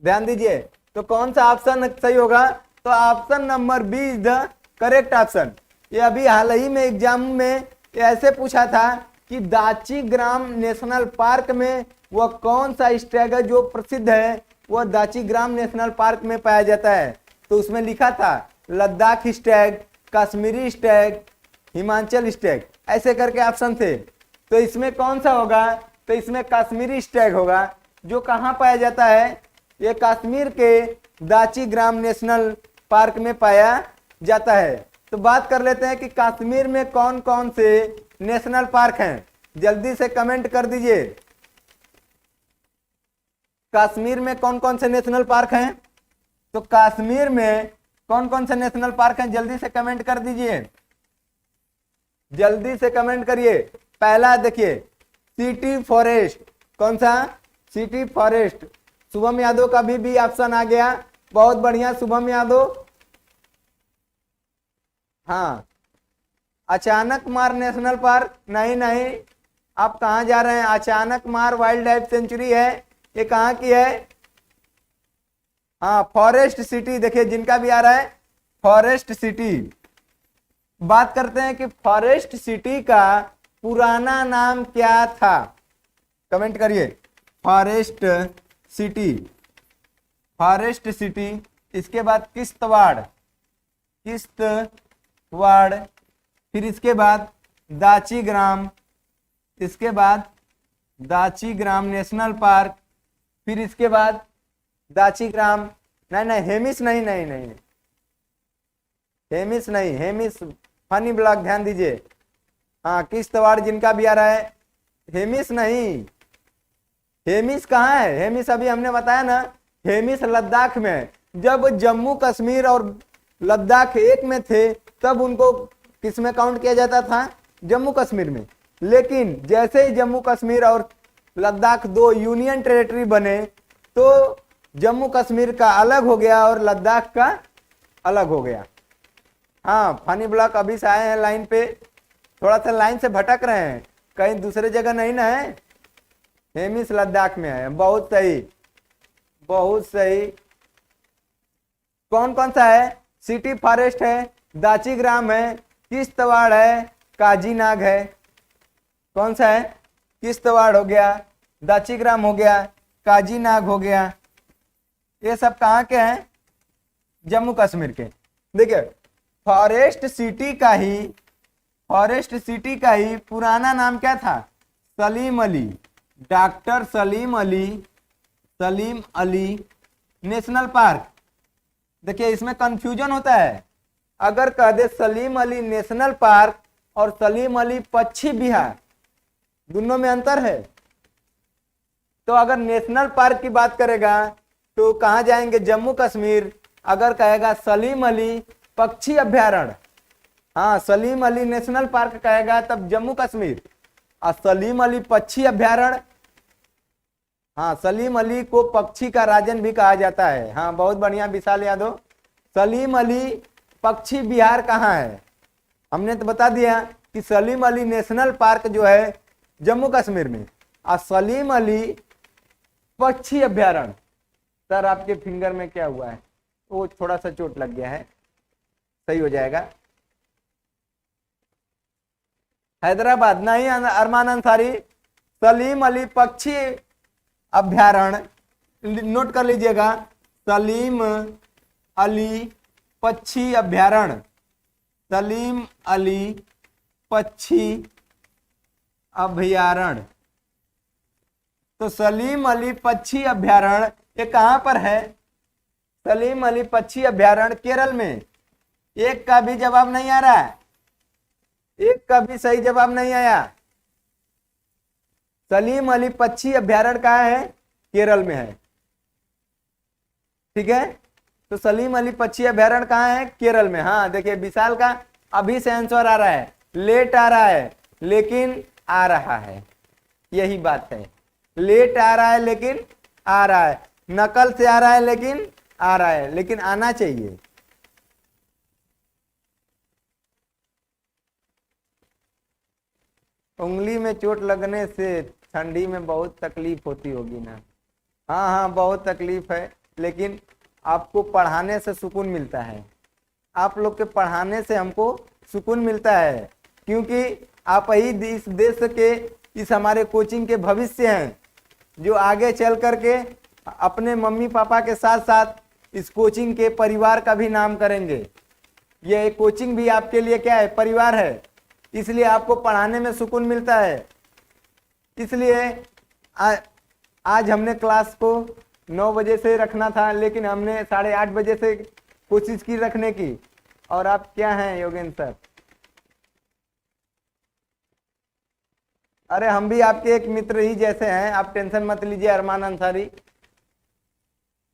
ध्यान दीजिए। तो कौन सा ऑप्शन सही होगा? तो option number B is the correct option. ये अभी हाल ही में एग्जाम में ऐसे पूछा था कि दाचीग्राम नेशनल पार्क में वह कौन सा स्टैग है जो प्रसिद्ध है, वह दाचीग्राम नेशनल पार्क में पाया जाता है। तो उसमें लिखा था Ladakh Stag, Kashmiri Stag, Himachal Stag, ऐसे करके ऑप्शन थे। तो इसमें कौन सा होगा? तो इसमें कश्मीरी स्टैग होगा, जो कहाँ पाया जाता है? ये कश्मीर के दाचीग्राम नेशनल पार्क में पाया जाता है। तो बात कर लेते हैं कि कश्मीर में कौन कौन से नेशनल पार्क हैं। जल्दी से कमेंट कर दीजिए। कश्मीर में कौन कौन से नेशनल पार्क हैं? तो कश्मीर में कौन कौन से नेशनल पार्क हैं? जल्दी से कमेंट कर दीजिए, जल्दी से कमेंट करिए। पहला देखिए सिटी फॉरेस्ट। कौन सा? City forest. शुभम यादव का भी ऑप्शन आ गया, बहुत बढ़िया शुभम यादव। हाँ, अचानक मार नेशनल पार्क, नहीं नहीं, आप कहाँ जा रहे हैं? अचानक मार वाइल्ड लाइफ सेंचुरी है, ये कहाँ की है? हाँ, फॉरेस्ट सिटी। देखिए जिनका भी आ रहा है फॉरेस्ट सिटी। बात करते हैं कि फॉरेस्ट सिटी का पुराना नाम क्या था? कमेंट करिए। Forest city, forest city. इसके बाद किश्तवाड़, किश्तवाड़। फिर इसके बाद दाचीग्राम, इसके बाद दाचीग्राम नेशनल पार्क। फिर इसके बाद दाचीग्राम, नहीं नहीं, हेमिस नहीं, नहीं नहीं, हेमिस नहीं, हेमिस फनी ब्लॉक, ध्यान दीजिए। हाँ, किश्तवाड़ जिनका भी आ रहा है, हेमिस नहीं। हेमिस कहाँ है? हेमिस अभी हमने बताया ना, हेमिस लद्दाख में है। जब जम्मू कश्मीर और लद्दाख एक में थे तब उनको किस में काउंट किया जाता था? जम्मू कश्मीर में। लेकिन जैसे ही जम्मू कश्मीर और लद्दाख दो यूनियन टेरिटरी बने तो जम्मू कश्मीर का अलग हो गया और लद्दाख का अलग हो गया। हाँ, फनी ब्लॉक अभी से आए हैं लाइन पे, थोड़ा सा लाइन से भटक रहे हैं, कहीं दूसरे जगह नहीं ना है। हेमिस लद्दाख में है, बहुत सही, बहुत सही। कौन कौन सा है? सिटी फॉरेस्ट है, दाचीग्राम है, किश्तवाड़ है, काजीनाग है। कौन सा है? किश्तवाड़ हो गया, दाचीग्राम हो गया, काजीनाग हो गया। ये सब कहाँ के हैं? जम्मू कश्मीर के। देखिए फॉरेस्ट सिटी का ही पुराना नाम क्या था? Salim Ali, doctor Salim Ali national park. देखिए इसमें कंफ्यूजन होता है, अगर कह दे सलीम अली नेशनल पार्क और सलीम अली पश्चिम बिहार, दोनों में अंतर है। तो अगर नेशनल पार्क की बात करेगा तो कहाँ जाएंगे? जम्मू कश्मीर। अगर कहेगा सलीम अली पक्षी अभ्यारण्य, हाँ सलीम अली नेशनल पार्क कहेगा तब जम्मू कश्मीर। और सलीम अली पक्षी अभ्यारण्य, हाँ सलीम अली को पक्षी का राजन भी कहा जाता है। हाँ बहुत बढ़िया विशाल यादव। सलीम अली पक्षी विहार कहाँ है? हमने तो बता दिया कि सलीम अली नेशनल पार्क जो है जम्मू कश्मीर में, और सलीम अली पक्षी अभ्यारण्य। सर आपके फिंगर में क्या हुआ है? वो थोड़ा सा चोट लग गया है, सही हो जाएगा। हैदराबाद, नहीं अरमान अंसारी, सलीम अली पक्षी अभ्यारण्य, नोट कर लीजिएगा, सलीम अली पक्षी अभ्यारण्य, सलीम अली पक्षी अभ्यारण्य। तो सलीम अली पक्षी अभ्यारण्य ये कहां पर है? सलीम अली पक्षी अभ्यारण्य केरल में। एक का भी जवाब नहीं आ रहा है, एक का भी सही जवाब नहीं आया। सलीम अली पक्षी अभ्यारण्य कहाँ है? केरल में है। ठीक है, तो सलीम अली पक्षी अभ्यारण्य कहाँ है? केरल में। हाँ देखिए विशाल का अभी से आंसर आ रहा है, लेट आ रहा है लेकिन आ रहा है, यही बात है। लेट आ रहा है लेकिन आ रहा है, नकल से आ रहा है लेकिन आ रहा है, लेकिन आना चाहिए। उंगली में चोट लगने से ठंडी में बहुत तकलीफ होती होगी ना? हाँ हाँ बहुत तकलीफ है, लेकिन आपको पढ़ाने से सुकून मिलता है। आप लोग के पढ़ाने से हमको सुकून मिलता है, क्योंकि आप ही इस देश के, इस हमारे कोचिंग के भविष्य हैं, जो आगे चल करके अपने मम्मी पापा के साथ साथ इस कोचिंग के परिवार का भी नाम करेंगे। ये कोचिंग भी आपके लिए क्या है? परिवार है। इसलिए आपको पढ़ाने में सुकून मिलता है। इसलिए आज हमने क्लास को 9 बजे से रखना था, लेकिन हमने 8:30 बजे से कोशिश की रखने की। और आप क्या हैं योगेंद्र सर? अरे हम भी आपके एक मित्र ही जैसे हैं, आप टेंशन मत लीजिए अरमान अंसारी।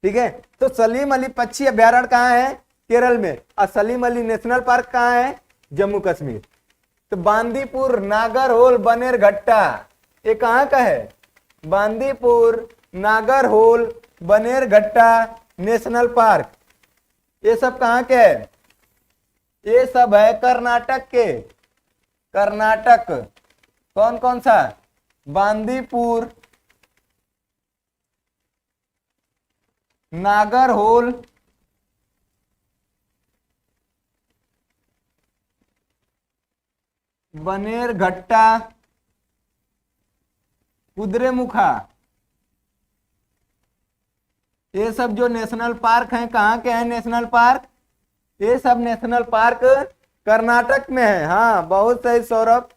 ठीक है, तो सलीम अली पक्षी अभ्यारण्य कहाँ है? केरल में। और सलीम अली नेशनल पार्क कहाँ है? जम्मू कश्मीर। तो बांदीपुर, नागरहोल, बनेरघट्टा ये कहाँ का है? बांदीपुर, नागरहोल, बनेरघट्टा नेशनल पार्क, ये सब कहाँ के है? ये सब है कर्नाटक के। कर्नाटक कौन कौन सा? बांदीपुर, नागरहोल, बनेरघट्टा, कुद्रेमुखा, ये सब जो नेशनल पार्क हैं कहाँ के हैं? नेशनल पार्क, ये सब नेशनल पार्क कर्नाटक में है। हाँ बहुत सही सौरभ,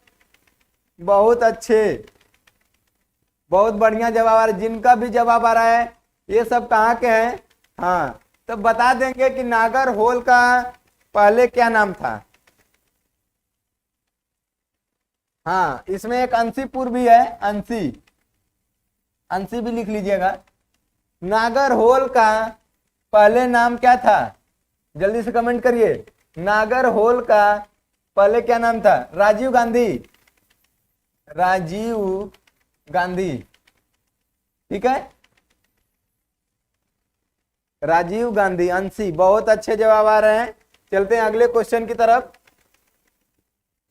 बहुत अच्छे, बहुत बढ़िया जवाब आ रहा है। जिनका भी जवाब आ रहा है ये सब कहाँ के हैं? हाँ तो बता देंगे कि नागरहोल का पहले क्या नाम था। हाँ इसमें एक अंशीपुर भी है, अंशी, अंशी भी लिख लीजिएगा। नागरहोल का पहले नाम क्या था? जल्दी से कमेंट करिए। नागरहोल का पहले क्या नाम था? राजीव गांधी, राजीव गांधी। ठीक है, राजीव गांधी, अंशी, बहुत अच्छे जवाब आ रहे हैं। चलते हैं अगले क्वेश्चन की तरफ।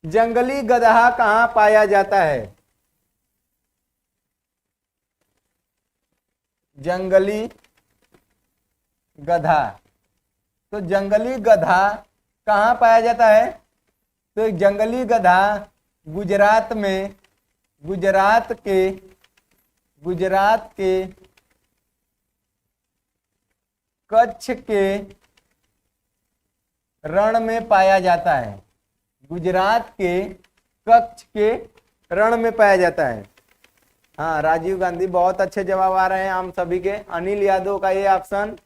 जंगली गदहा कहाँ पाया जाता है? जंगली गधा, तो जंगली गधा कहाँ पाया जाता है? तो जंगली गधा गुजरात में, गुजरात के कच्छ के रण में पाया जाता है। गुजरात के कच्छ के रण में पाया जाता है। हाँ राजीव गांधी, बहुत अच्छे जवाब आ रहे हैं हम सभी के। अनिल यादव का ये ऑप्शन,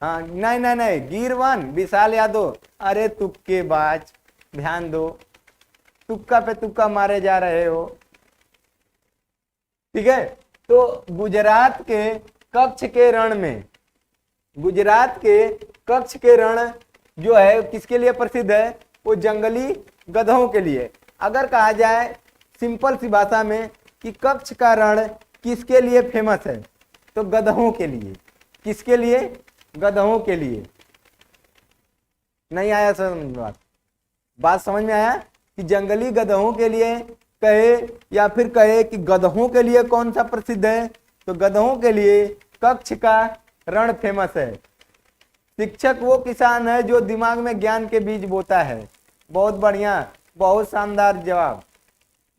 हाँ नहीं नहीं नहीं, गिरवन, विशाल यादव, अरे तुक्केबाज, ध्यान दो, तुक्का पे तुक्का मारे जा रहे हो। ठीक है, तो गुजरात के कच्छ के रण में, गुजरात के कच्छ के रण जो है किसके लिए प्रसिद्ध है? वो जंगली गधों के लिए। अगर कहा जाए सिंपल सी भाषा में कि कच्छ का रण किसके लिए फेमस है, तो गधों के लिए। किसके लिए? गधों के लिए। नहीं आया समझ? बात समझ में आया कि जंगली गधों के लिए कहे या फिर कहे कि गधों के लिए कौन सा प्रसिद्ध है, तो गधों के लिए कच्छ का रण फेमस है। शिक्षक वो किसान है जो दिमाग में ज्ञान के बीज बोता है। बहुत बढ़िया, बहुत शानदार जवाब,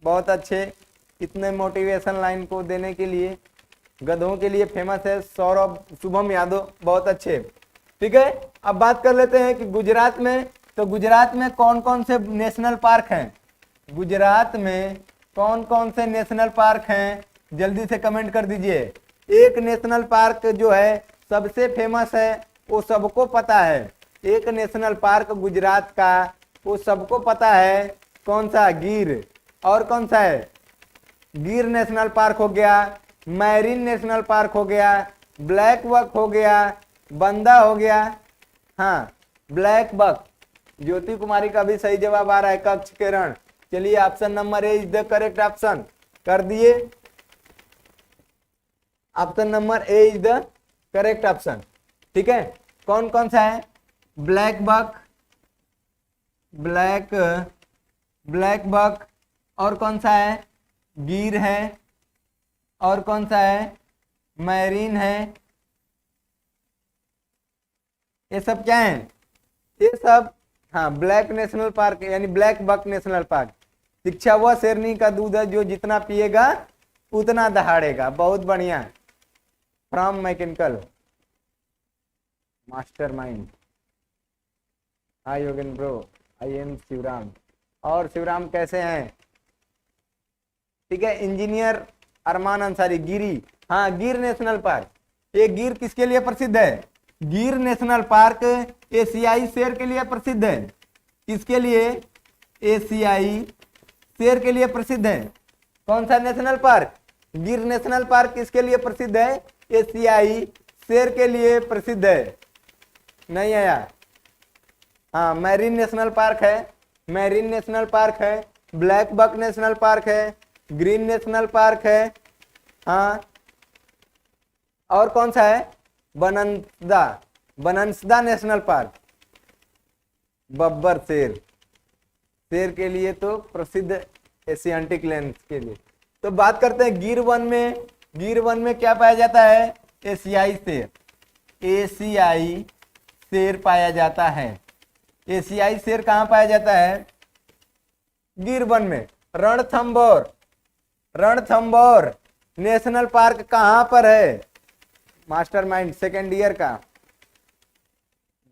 बहुत अच्छे। इतने मोटिवेशन लाइन को देने के लिए गधों के लिए फेमस है सौरभ शुभम यादव, बहुत अच्छे। ठीक है, अब बात कर लेते हैं कि गुजरात में, तो गुजरात में कौन कौन से नेशनल पार्क हैं? गुजरात में कौन कौन से नेशनल पार्क हैं? जल्दी से कमेंट कर दीजिए। एक नेशनल पार्क जो है सबसे फेमस है, वो सबको पता है। एक नेशनल पार्क गुजरात का वो सबको पता है, कौन सा? गिर। और कौन सा है? गिर नेशनल पार्क हो गया, मैरीन नेशनल पार्क हो गया, ब्लैक बक हो गया, बंदा हो गया, हाँ ब्लैक बक। ज्योति कुमारी का भी सही जवाब आ रहा है, कच्छ के रण। चलिए option number A is the correct option कर दिए। Option number A is the correct option. ठीक है, कौन कौन सा है? ब्लैक बक, ब्लैक बक, और कौन सा है? गिर है, और कौन सा है? मैरीन है। ये सब क्या है? ये सब हाँ ब्लैक नेशनल पार्क यानी ब्लैक बक नेशनल पार्क। शिक्षा वह शेरनी का दूध है जो जितना पिएगा उतना दहाड़ेगा। बहुत बढ़िया। From mechanical master mind. Hi Yogen bro, I am Shivram. और शिवराम कैसे हैं? ठीक है, इंजीनियर अरमान अंसारी। गिरी, हाँ गिर नेशनल पार्क। ये गिर किसके लिए प्रसिद्ध है? गिर नेशनल पार्क एशियाई शेर के लिए प्रसिद्ध है। किसके लिए? एशियाई शेर के लिए प्रसिद्ध है। कौन सा नेशनल पार्क? गिर नेशनल पार्क किसके लिए प्रसिद्ध है? एशियाई शेर के लिए प्रसिद्ध है। नहीं आया? हाँ मैरीन नेशनल पार्क है, मैरीन नेशनल पार्क है, ब्लैक बक नेशनल पार्क है, ग्रीन नेशनल पार्क है, हाँ और कौन सा है? बनंसदा, बनंसदा नेशनल पार्क। बब्बर शेर, शेर के लिए तो प्रसिद्ध, एशियाटिक लेंस के लिए। तो बात करते हैं गिर वन में। गिर वन में क्या पाया जाता है? एशियाई शेर, एशियाई शेर पाया जाता है। एशियाई शेर कहाँ पाया जाता है? गिर वन में। रणथंभौर, रणथंभौर नेशनल पार्क कहाँ पर है? मास्टरमाइंड सेकेंड ईयर का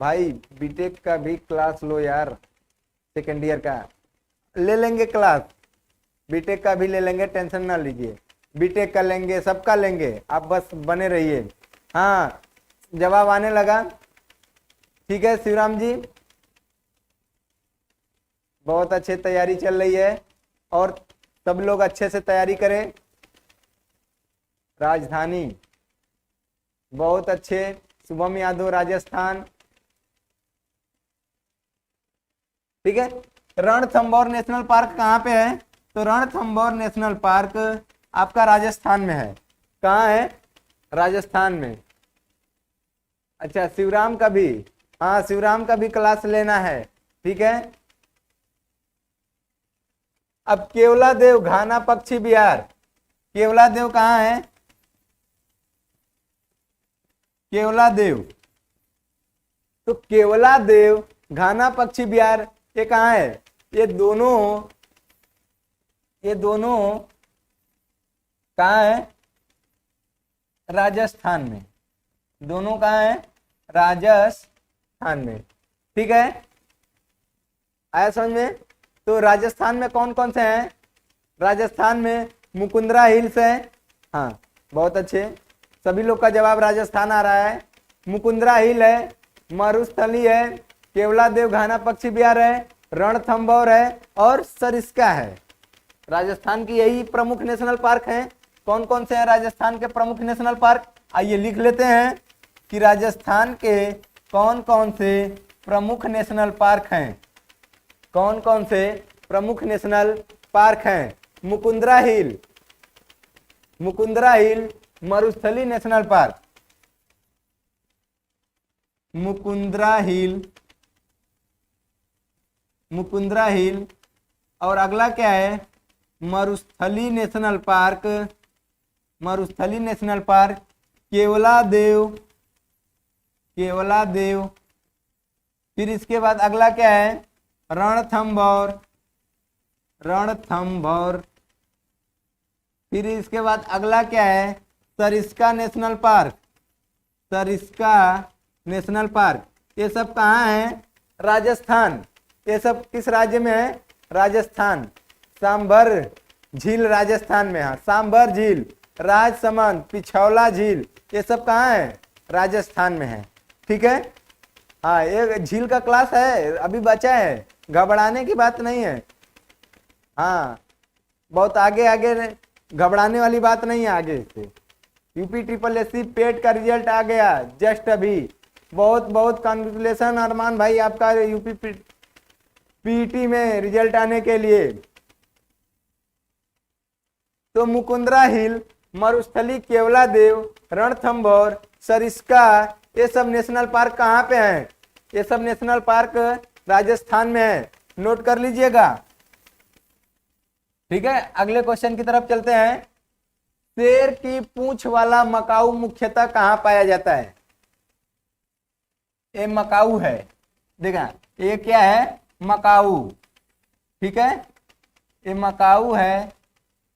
भाई, बीटेक का भी क्लास लो यार। सेकेंड ईयर का ले लेंगे क्लास, बीटेक का भी ले लेंगे, टेंशन ना लीजिए। बीटेक का लेंगे, सबका लेंगे, आप बस बने रहिए। हाँ जवाब आने लगा। ठीक है शिवराम जी, बहुत अच्छे तैयारी चल रही है और सब लोग अच्छे से तैयारी करें। राजधानी, बहुत अच्छे। शुभम यादव राजस्थान। ठीक है, रणथंभौर नेशनल पार्क कहाँ पे है? तो रणथंभौर नेशनल पार्क आपका राजस्थान में है। कहाँ है? राजस्थान में। अच्छा शिवराम का भी, हाँ शिवराम का भी क्लास लेना है। ठीक है, अब केवलादेव घाना पक्षी विहार, केवलादेव कहाँ है? केवलादेव, तो केवलादेव घाना पक्षी विहार ये कहाँ है? ये दोनों कहाँ है? राजस्थान में। दोनों कहाँ है? राजस्थान में। ठीक है, आया समझ में? तो राजस्थान में कौन कौन से हैं? राजस्थान में मुकुंदरा हिल्स है। हाँ बहुत अच्छे, सभी लोग का जवाब राजस्थान आ रहा है। मुकुंदरा हिल है, मरुस्थली है, केवलादेव घाना पक्षी विहार है, रणथंभौर है और सरिस्का है। राजस्थान की यही प्रमुख नेशनल पार्क हैं। कौन कौन से हैं राजस्थान के प्रमुख नेशनल पार्क? आइए लिख लेते हैं। कि राजस्थान के कौन कौन से प्रमुख नेशनल पार्क हैं। कौन कौन से प्रमुख नेशनल पार्क हैं? Mukundra hill, Mukundra hill Marusthali national park, Mukundra hill, Mukundra hill, और अगला क्या है? Marusthali national park, Marusthali national park, Keoladeo, Keoladeo. फिर इसके बाद अगला क्या है? रणथंभौर, रणथंभौर। फिर इसके बाद अगला क्या है? Sariska national park, Sariska national park. ये सब कहाँ है? राजस्थान। ये सब किस राज्य में है? राजस्थान। सांभर झील राजस्थान में है, सांभर झील, राजसमंद, पिछौला झील, ये सब कहाँ है? राजस्थान में है। ठीक है। हाँ, ये झील का क्लास है, अभी बचा है, घबराने की बात नहीं है। हाँ, बहुत आगे आगे घबराने वाली बात नहीं है आगे से। यूपी ट्रिपल एससी पेट का रिजल्ट आ गया जस्ट अभी। बहुत बहुत कांग्रेचुलेशन अरमान भाई, आपका यूपी पीटी में रिजल्ट आने के लिए। तो मुकुंदरा हिल, मरुस्थली, केवलादेव, रणथंभौर, सरिस्का, ये सब नेशनल पार्क कहाँ पे हैं? ये सब नेशनल पार्क राजस्थान में है, नोट कर लीजिएगा। ठीक है, अगले क्वेश्चन की तरफ चलते हैं। शेर की पूंछ वाला मकाऊ मुख्यतः कहाँ पाया जाता है? ये मकाऊ है, देखा ये क्या है? मकाऊ। ठीक है, ये मकाऊ है।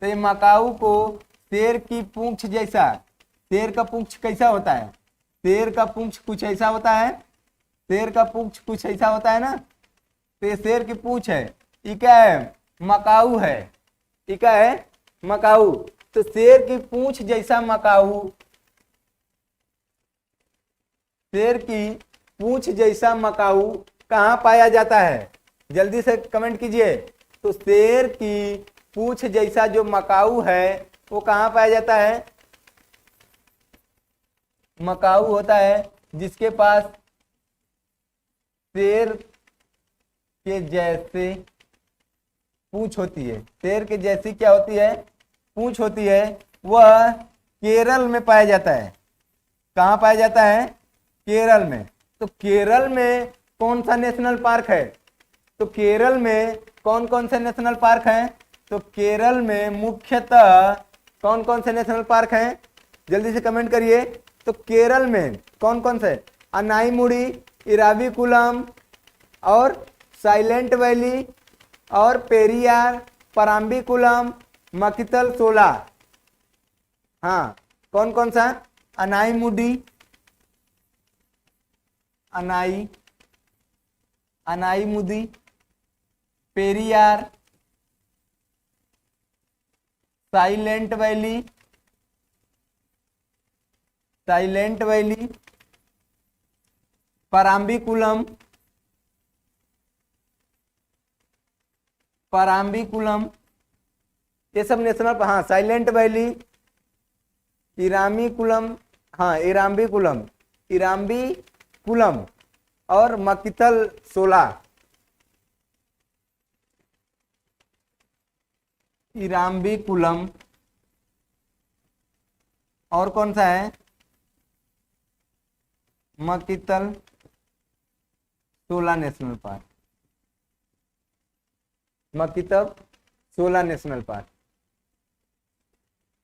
तो ये मकाऊ को शेर की पूंछ जैसा, शेर का पूंछ कैसा होता है? शेर का पूंछ कुछ ऐसा होता है, शेर का पूंछ कुछ ऐसा होता है ना। तो ये शेर की पूंछ है, ये क्या है? मकाऊ है। ये क्या है? मकाऊ। तो शेर की पूंछ जैसा मकाऊ, शेर की पूंछ जैसा मकाऊ कहाँ पाया जाता है? जल्दी से कमेंट कीजिए। तो शेर की पूंछ जैसा जो मकाऊ है वो कहाँ पाया जाता है? मकाऊ होता है जिसके पास शेर के जैसे पूंछ होती है। शेर के जैसी क्या होती है? पूंछ होती है। वह केरल में पाया जाता है। कहाँ पाया जाता है? केरल में। तो केरल में कौन सा नेशनल पार्क है? तो केरल में कौन कौन से नेशनल पार्क हैं? तो केरल में मुख्यतः कौन कौन से नेशनल पार्क हैं? जल्दी से कमेंट करिए। तो केरल में कौन कौन से? अनाईमुड़ी, इराविकुलम और साइलेंट वैली और पेरियार, पराम्बिकुलम, मकितल सोला। हाँ, कौन कौन सा? अनाईमुड़ी, अनाईमुदी, पेरियार, साइलेंट वैली, पराम्बिकुलम, ये सब नेशनल। हाँ, साइलेंट वैली, इराम्बिकुलम, हाँ इराम्बिकुलम और मकितल सोला। इराम्बिकुलम और कौन सा है? मकितल सोला नेशनल पार्क, मकितल सोला नेशनल पार्क।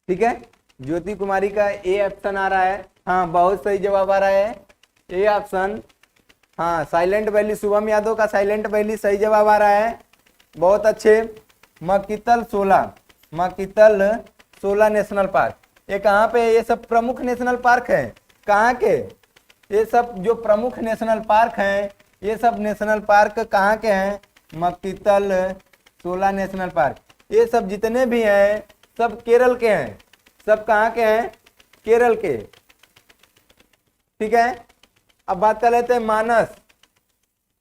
ठीक है, ज्योति कुमारी का ए ऑप्शन आ रहा है। हाँ, बहुत सही जवाब आ रहा है, ए ऑप्शन। हाँ, साइलेंट वैली, शुभम यादव का साइलेंट वैली सही जवाब आ रहा है। बहुत अच्छे। मकितल सोला नेशनल पार्क, ये कहाँ पे? ये सब प्रमुख नेशनल पार्क है। कहाँ के? ये सब जो प्रमुख नेशनल पार्क हैं, ये सब नेशनल पार्क कहाँ के हैं? मकितल सोला नेशनल पार्क। ये सब जितने भी हैं सब केरल के हैं। सब कहाँ के हैं? केरल के। ठीक है, अब बात कर लेते हैं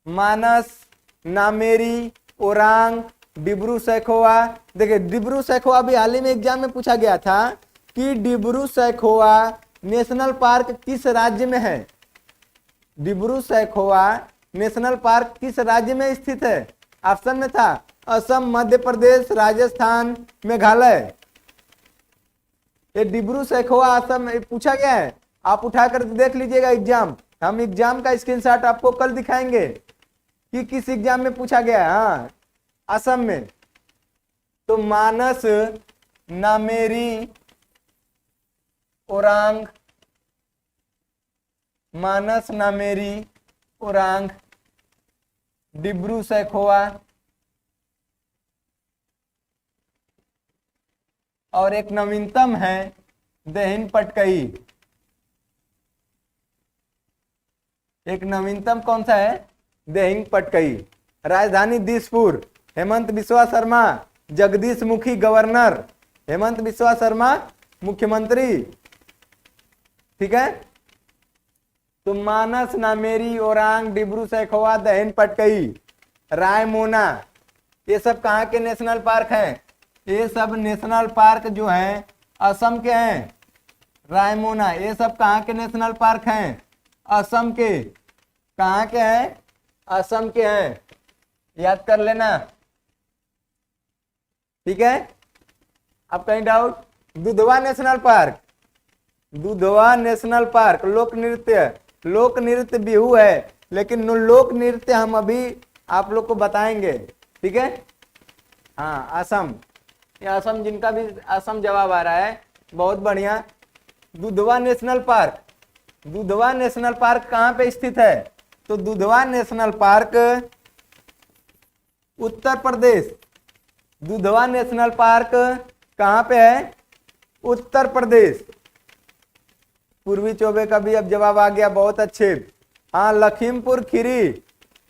मानस, नामेरी, ओरांग, डिब्रू सैखोवा। देखिए, डिब्रू सैखोवा भी हाल ही में एग्जाम में पूछा गया था कि डिब्रू सैखोवा नेशनल पार्क किस राज्य में है? डिब्रू सैखोवा नेशनल पार्क किस राज्य में स्थित है? ऑप्शन में था असम, मध्य प्रदेश, राजस्थान, मेघालय। ये डिब्रू सैखोवा असम पूछा गया है, आप उठाकर देख लीजिएगा एग्जाम। हम एग्जाम का स्क्रीनशॉट आपको कल दिखाएंगे कि किस एग्जाम में पूछा गया है। हाँ, असम में। तो मानस नामेरी ओरांग, मानस नामेरी ओरांग, डिब्रू सैखोवा और एक नवीनतम है देहिन पटकई। एक नवीनतम कौन सा है? देहिंग पटकई। राजधानी दिसपुर। हेमंत बिस्वा शर्मा जगदीश मुखी गवर्नर, हेमंत बिस्वा शर्मा मुख्यमंत्री। ठीक है, तो मानस नामेरी ओरांग, डिब्रू सैखोवा, दहिन पटकई, रायमोना, ये सब कहाँ के नेशनल पार्क हैं? ये सब नेशनल पार्क जो हैं असम के हैं। रायमोना, ये सब कहाँ के नेशनल पार्क हैं? असम के। कहाँ के हैं? असम के हैं, याद कर लेना। ठीक है, अब कहीं doubt? Dudhwa national park, Dudhwa national park लोक नृत्य बिहू है, लेकिन लोक नृत्य हम अभी आप लोग को बताएंगे। ठीक है, हाँ असम, ये असम, जिनका भी असम जवाब आ रहा है बहुत बढ़िया। Dudhwa national park, Dudhwa national park कहाँ पे स्थित है? तो Dudhwa national park Uttar Pradesh. Dudhwa national park कहाँ पे है? उत्तर प्रदेश। पूर्वी चौबे का भी अब जवाब आ गया, बहुत अच्छे। हाँ, लखीमपुर खीरी,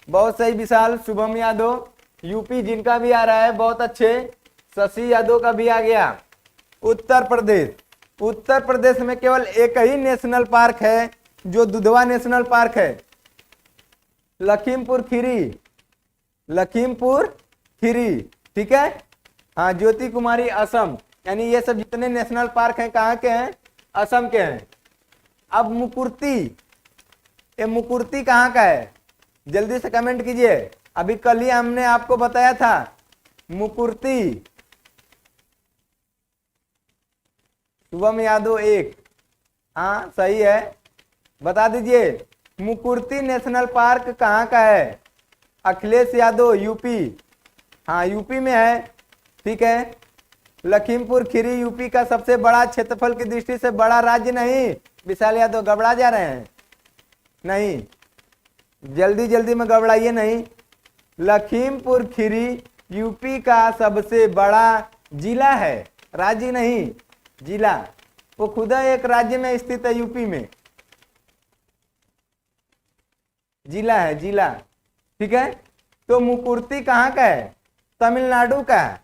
बहुत सही विशाल। शुभम यादव, यूपी जिनका भी आ रहा है बहुत अच्छे। शशि यादव का भी आ गया। उत्तर प्रदेश, उत्तर प्रदेश में केवल एक ही नेशनल पार्क है जो दुधवा नेशनल पार्क है, लखीमपुर खीरी, लखीमपुर खीरी। ठीक है, हाँ ज्योति कुमारी असम, यानी ये सब जितने नेशनल पार्क हैं कहाँ के हैं? असम के हैं। अब मुकुर्ती, ये मुकुर्ती कहाँ का है? जल्दी से कमेंट कीजिए। अभी कल ही हमने आपको बताया था मुकुर्ती। शुभम यादव एक, हाँ सही है, बता दीजिए मुकुर्ती नेशनल पार्क कहाँ का है? अखिलेश यादव यूपी, हाँ यूपी में है। ठीक है, लखीमपुर खीरी यूपी का सबसे बड़ा क्षेत्रफल की दृष्टि से बड़ा राज्य नहीं। विशाल यादव घबरा जा रहे हैं? नहीं, जल्दी जल्दी में घबराइए नहीं। लखीमपुर खीरी यूपी का सबसे बड़ा जिला है, राज्य नहीं, जिला। वो खुद एक राज्य में स्थित है, यूपी में जिला है, जिला। ठीक है, तो मुकुर्ती कहाँ का है? तमिलनाडु का।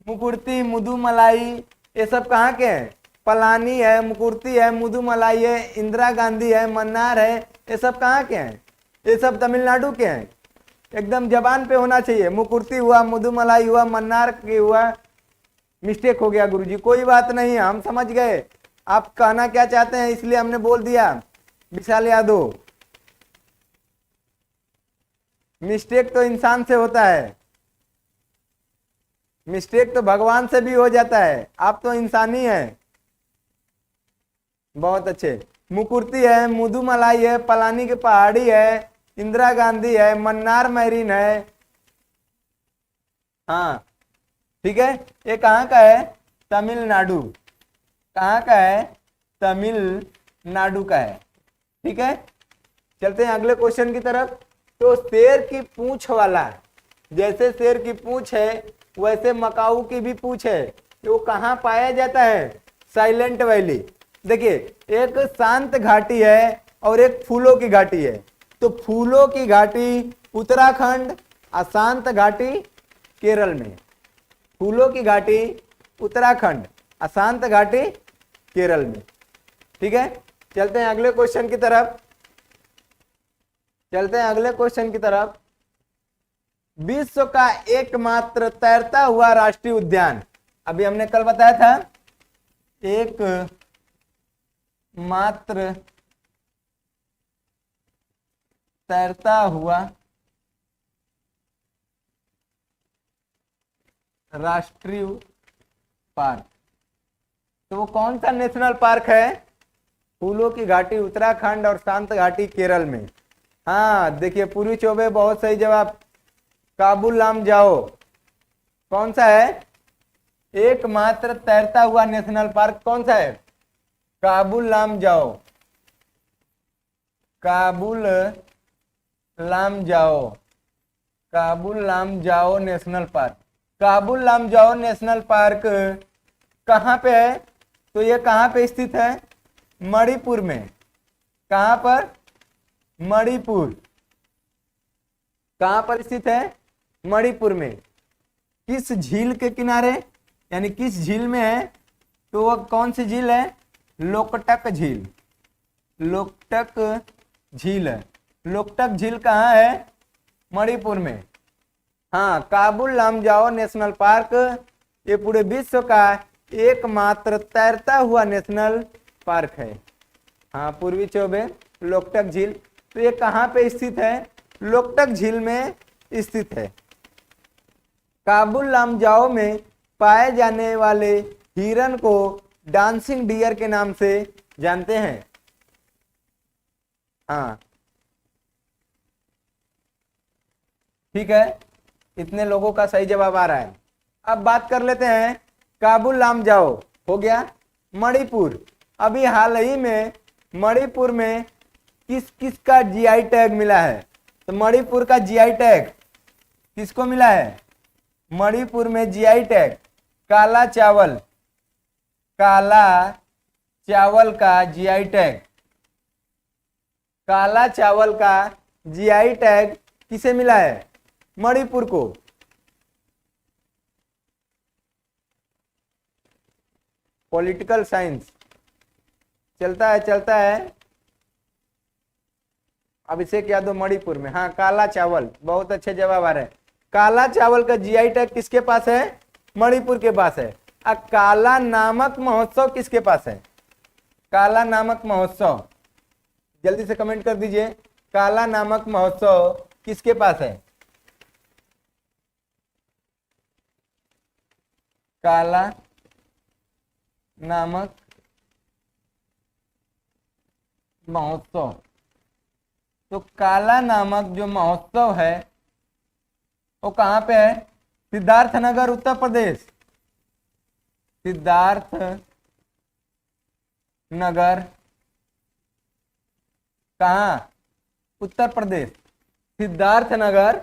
मुकुर्ती, मुदुमलाई, ये सब कहाँ के हैं? पलानी है, मुकुर्ती है, मुदुमलाई है, इंदिरा गांधी है, मन्नार है, ये सब कहाँ के हैं? ये सब तमिलनाडु के हैं। एकदम जबान पे होना चाहिए। मुकुर्ती हुआ, मुदुमलाई हुआ, मन्नार की हुआ। मिस्टेक हो गया गुरुजी, कोई बात नहीं, हम समझ गए आप कहना क्या चाहते हैं, इसलिए हमने बोल दिया। विशाल यादव, मिस्टेक तो इंसान से होता है, मिस्टेक तो भगवान से भी हो जाता है, आप तो इंसानी हैं। बहुत अच्छे। मुकुर्ती है, मुदुमलाई है, पलानी की पहाड़ी है, इंदिरा गांधी है, मन्नार मैरीन है। हाँ ठीक है, ये कहाँ का है? तमिलनाडु। कहाँ का है? तमिलनाडु का है। ठीक है, चलते हैं अगले क्वेश्चन की तरफ। तो शेर की पूंछ वाला, जैसे शेर की पूंछ है वैसे मकाऊ की भी पूंछ है, वो कहाँ पाया जाता है? Silent valley. देखिए, एक शांत घाटी है और एक फूलों की घाटी है। तो फूलों की घाटी उत्तराखंड, अशांत घाटी केरल में। फूलों की घाटी उत्तराखंड, अशांत घाटी केरल में। ठीक है, चलते हैं अगले क्वेश्चन की तरफ। चलते हैं अगले क्वेश्चन की तरफ। विश्व का एकमात्र तैरता हुआ राष्ट्रीय उद्यान, अभी हमने कल बताया था, एक मात्र तैरता हुआ राष्ट्रीय पार्क। तो वो कौन सा नेशनल पार्क है? फूलों की घाटी उत्तराखंड और शांत घाटी केरल में। हाँ देखिए पूर्वी चौबे बहुत सही जवाब। काबुल लामजाओ कौन सा है? एकमात्र तैरता हुआ नेशनल पार्क कौन सा है? Kabul Lamjao. Kabul Lamjao. Kabul Lamjao national park. Kabul Lamjao national park कहाँ पे है? तो ये कहाँ पे स्थित है? मणिपुर में। कहाँ पर? मणिपुर। कहाँ पर स्थित है? मणिपुर में। किस झील के किनारे, यानी किस झील में है? तो वह कौन सी झील है? लोकटक झील। लोकटक झील है। लोकटक झील कहाँ है? मणिपुर में। हाँ, काबुल लामजाओ नेशनल पार्क ये पूरे विश्व का एकमात्र तैरता हुआ नेशनल पार्क है। हाँ, पूर्वी चौबे लोकटक झील। तो ये कहाँ पे स्थित है? लोकटक झील में स्थित है। काबुल लामजाओ में पाए जाने वाले हिरन को डांसिंग डियर के नाम से जानते हैं। हाँ ठीक है, इतने लोगों का सही जवाब आ रहा है। अब बात कर लेते हैं काबुल लामजाओ हो गया। मणिपुर, अभी हाल ही में मणिपुर में किस किस का जीआई टैग मिला है? तो मणिपुर का जीआई टैग किसको मिला है? मणिपुर में जीआई टैग काला चावल। काला चावल का जीआई टैग। काला चावल का जीआई टैग किसे मिला है? मणिपुर को। पॉलिटिकल साइंस चलता है चलता है। अभिषेक यादव मणिपुर में। हाँ, काला चावल, बहुत अच्छे जवाब आ रहे हैं। काला चावल का जीआई टैग किसके पास है? मणिपुर के पास है। काला नामक महोत्सव किसके पास है? काला नामक महोत्सव, जल्दी से कमेंट कर दीजिए। काला नामक महोत्सव किसके पास है? काला नामक महोत्सव। तो काला नामक जो महोत्सव है वो कहाँ पे है? सिद्धार्थनगर उत्तर प्रदेश। सिद्धार्थ नगर कहाँ? उत्तर प्रदेश। सिद्धार्थनगर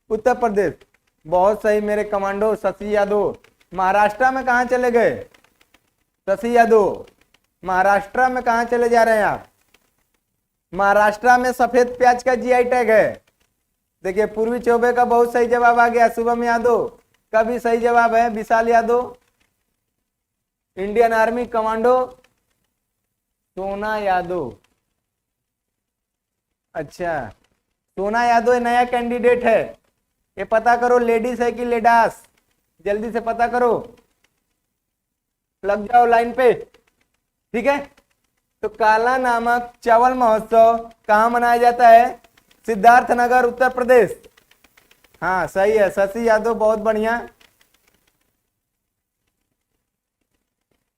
उत्तर प्रदेश। बहुत सही मेरे कमांडो शशि यादव। महाराष्ट्र में कहाँ चले गए? शशि यादव महाराष्ट्र में कहाँ चले जा रहे हैं आप? महाराष्ट्र में सफेद प्याज का जीआई टैग है। देखिए पूर्वी चौबे का बहुत सही जवाब आ गया। शुभम यादव का भी सही जवाब है। विशाल यादव इंडियन आर्मी कमांडो। सोना यादव, अच्छा सोना यादव ये नया कैंडिडेट है। ये पता करो लेडीज है कि लेडास, जल्दी से पता करो। लग जाओ लाइन पे, ठीक है। तो काला नामक चावल महोत्सव कहाँ मनाया जाता है? सिद्धार्थनगर उत्तर प्रदेश। हाँ सही है शशि यादव, बहुत बढ़िया।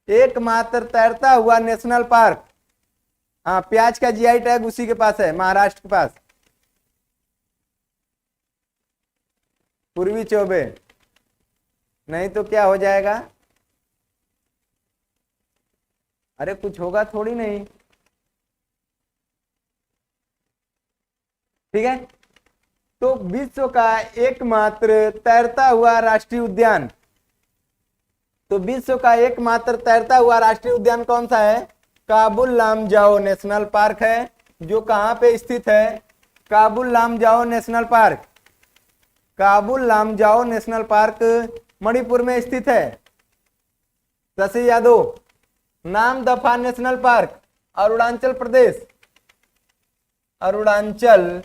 एकमात्र तैरता हुआ नेशनल पार्क। हाँ, प्याज का जीआई टैग उसी के पास है, महाराष्ट्र के पास। पूर्वी चौबे, नहीं तो क्या हो जाएगा? अरे कुछ होगा थोड़ी नहीं, ठीक है। तो विश्व का एकमात्र तैरता हुआ राष्ट्रीय उद्यान, तो विश्व का एकमात्र तैरता हुआ राष्ट्रीय उद्यान कौन सा है? काबुल लामजाओ नेशनल पार्क है, जो कहां पे स्थित है? Kabul Lamjao national park. Kabul Lamjao national park Manipur में स्थित है। Shashi Yadav, Namdapha national park Arunachal Pradesh. Arunachal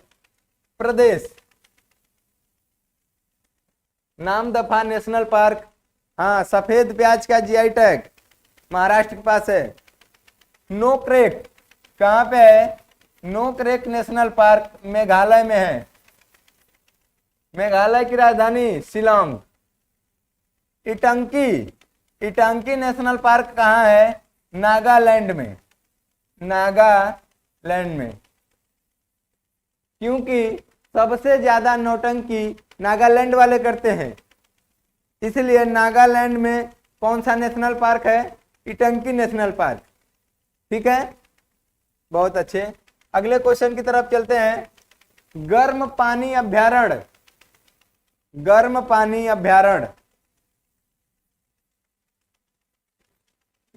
Pradesh. Namdapha national park, हाँ सफेद प्याज का जीआई टैग महाराष्ट्र के पास है। नोकरेक कहाँ पे है? नोकरेक नेशनल पार्क मेघालय में है। मेघालय की राजधानी शिलोंग। इटंकी, इटंकी नेशनल पार्क कहाँ है? नागालैंड में, नागालैंड में। क्योंकि सबसे ज्यादा नौटंकी नागालैंड वाले करते हैं, इसलिए नागालैंड में कौन सा नेशनल पार्क है? इटंकी नेशनल पार्क। ठीक है, बहुत अच्छे। अगले क्वेश्चन की तरफ चलते हैं। गर्म पानी अभ्यारण्य, गर्म पानी अभ्यारण्य,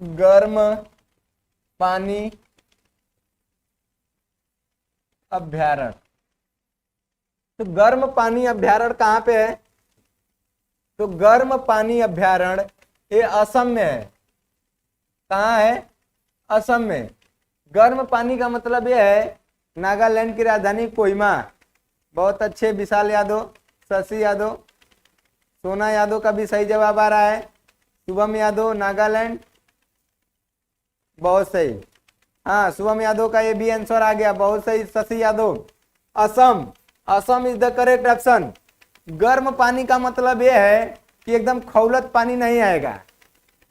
गर्म पानी अभ्यारण्य। तो गर्म पानी अभ्यारण्य कहाँ पे है? तो गर्म पानी अभ्यारण्य ये असम में है। कहाँ है? असम में। गर्म पानी का मतलब यह है नागालैंड की राजधानी कोहिमा। बहुत अच्छे, विशाल यादव, शशि यादव, सोना यादव का भी सही जवाब आ रहा है। शुभम यादव नागालैंड, बहुत सही। हाँ, शुभम यादव का ये भी आंसर आ गया, बहुत सही। Shashi Yadav Assam, Assam is the correct option. गर्म पानी का मतलब यह है कि एकदम खौलत पानी नहीं आएगा।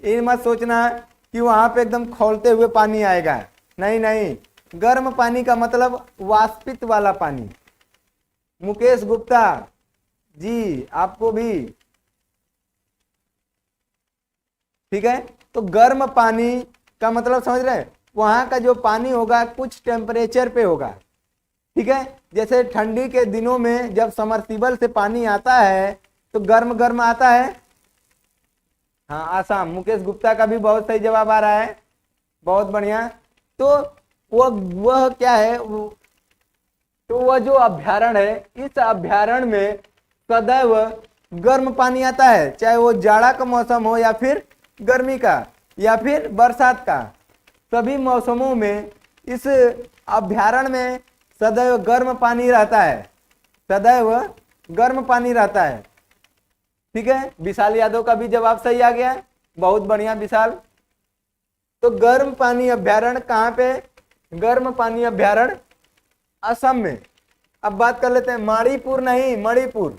ये मत सोचना कि वहां पे एकदम खौलते हुए पानी आएगा, नहीं नहीं। गर्म पानी का मतलब वाष्पित वाला पानी। मुकेश गुप्ता जी, आपको भी ठीक है। तो गर्म पानी का मतलब समझ रहे हैं, वहां का जो पानी होगा कुछ टेम्परेचर पे होगा। ठीक है, जैसे ठंडी के दिनों में जब समरसीबल से पानी आता है तो गर्म गर्म आता है। हाँ, आसाम। मुकेश गुप्ता का भी बहुत सही जवाब आ रहा है, बहुत बढ़िया। तो वह क्या है तो वह जो अभ्यारण्य है, इस अभ्यारण्य में सदैव गर्म पानी आता है, चाहे वो जाड़ा का मौसम हो या फिर गर्मी का या फिर बरसात का। सभी मौसमों में इस अभ्यारण्य में सदैव गर्म पानी रहता है, सदैव गर्म पानी रहता है। ठीक है, विशाल यादव का भी जवाब सही आ गया, बहुत बढ़िया विशाल। तो गर्म पानी अभ्यारण्य कहाँ पे? गर्म पानी अभ्यारण्य असम में। अब बात कर लेते हैं मणिपुर, नहीं मणिपुर,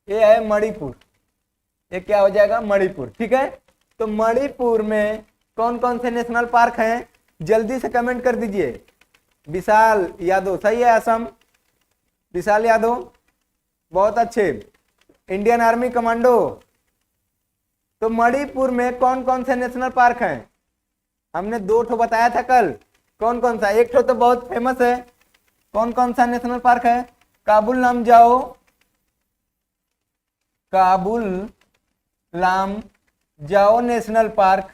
ये है मणिपुर। ये क्या हो जाएगा? मणिपुर। ठीक है, तो मणिपुर में कौन कौन से नेशनल पार्क हैं? जल्दी से कमेंट कर दीजिए। विशाल यादव सही है, असम। विशाल यादव बहुत अच्छे। Indian army commando. तो मणिपुर में कौन कौन से नेशनल पार्क हैं? हमने 2 ठो बताया था कल। कौन कौन सा? एक ठो तो बहुत फेमस है। कौन कौन सा नेशनल पार्क है? काबुल लामजाओ, काबुल लामजाओ नेशनल पार्क,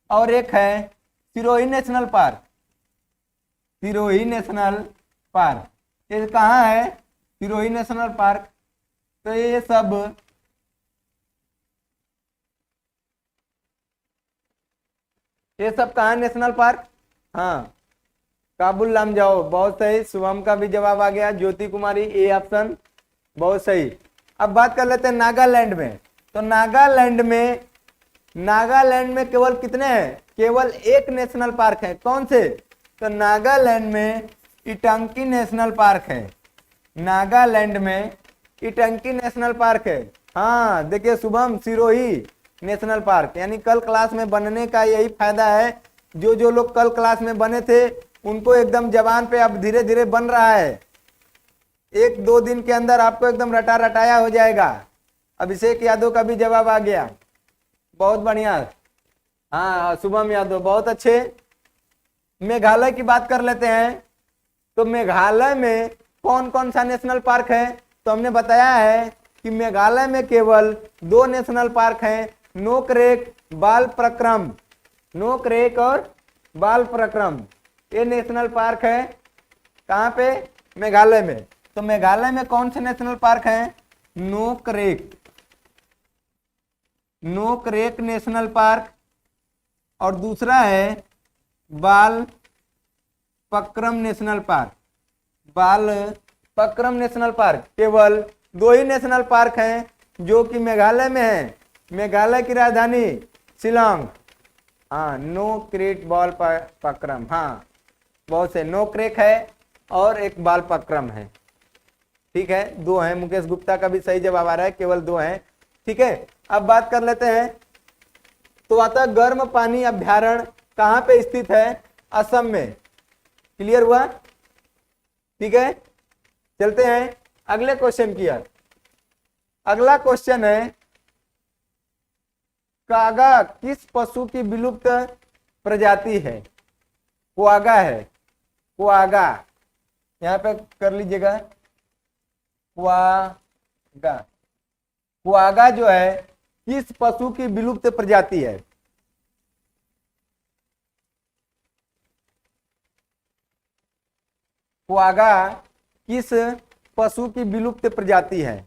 और एक है Sirohi national park. Sirohi national park ये कहाँ है? Sirohi national park. तो ये सब कहाँ नेशनल पार्क? हाँ, काबुल लामजाओ, बहुत सही। शुभम का भी जवाब आ गया। ज्योति कुमारी ए ऑप्शन, बहुत सही। अब बात कर लेते हैं नागालैंड में। तो नागालैंड में केवल कितने हैं? केवल एक नेशनल पार्क है। कौन से? तो नागालैंड में इटंकी नेशनल पार्क है। नागालैंड में इटंकी नेशनल पार्क है। हाँ देखिए शुभम, सिरोही नेशनल पार्क, यानी कल क्लास में बनने का यही फायदा है। जो लोग कल क्लास में बने थे उनको एकदम जबान पे अब धीरे धीरे बन रहा है। 1-2 दिन के अंदर आपको एकदम रटा रटाया हो जाएगा। अभिषेक यादव का भी जवाब आ गया, बहुत बढ़िया। हाँ, शुभम यादव बहुत अच्छे। मेघालय की बात कर लेते हैं। तो मेघालय में कौन कौन सा नेशनल पार्क है? तो हमने बताया है कि मेघालय में केवल 2 नेशनल पार्क हैं, नोकरेक, बाल प्रक्रम। नोकरेक और बाल प्रक्रम ये नेशनल पार्क है। कहाँ पे? मेघालय में। तो मेघालय में कौन से नेशनल पार्क हैं? नोकरेक, नोकरेक नेशनल पार्क, और दूसरा है बाल पक्रम नेशनल पार्क। बाल पक्रम नेशनल पार्क। केवल 2 ही नेशनल पार्क हैं जो कि मेघालय में है। मेघालय की राजधानी शिलोंग। हाँ, नो क्रेट बाल पक्रम, हाँ बहुत से, नो क्रेक है और एक बाल पक्रम है। ठीक है, दो हैं। मुकेश गुप्ता का भी सही जवाब आ रहा है, केवल दो हैं। ठीक है, अब बात कर लेते हैं। तो आता गर्म पानी अभ्यारण्य कहाँ पे स्थित है? असम में। क्लियर हुआ? ठीक है, चलते हैं अगले क्वेश्चन की ओर। अगला क्वेश्चन है, कागा किस पशु की विलुप्त प्रजाति है? क्वागा है, क्वागा, यहां पे कर लीजिएगा, क्वागा। क्वागा जो है किस पशु की विलुप्त प्रजाति है? क्वागा किस पशु की विलुप्त प्रजाति है?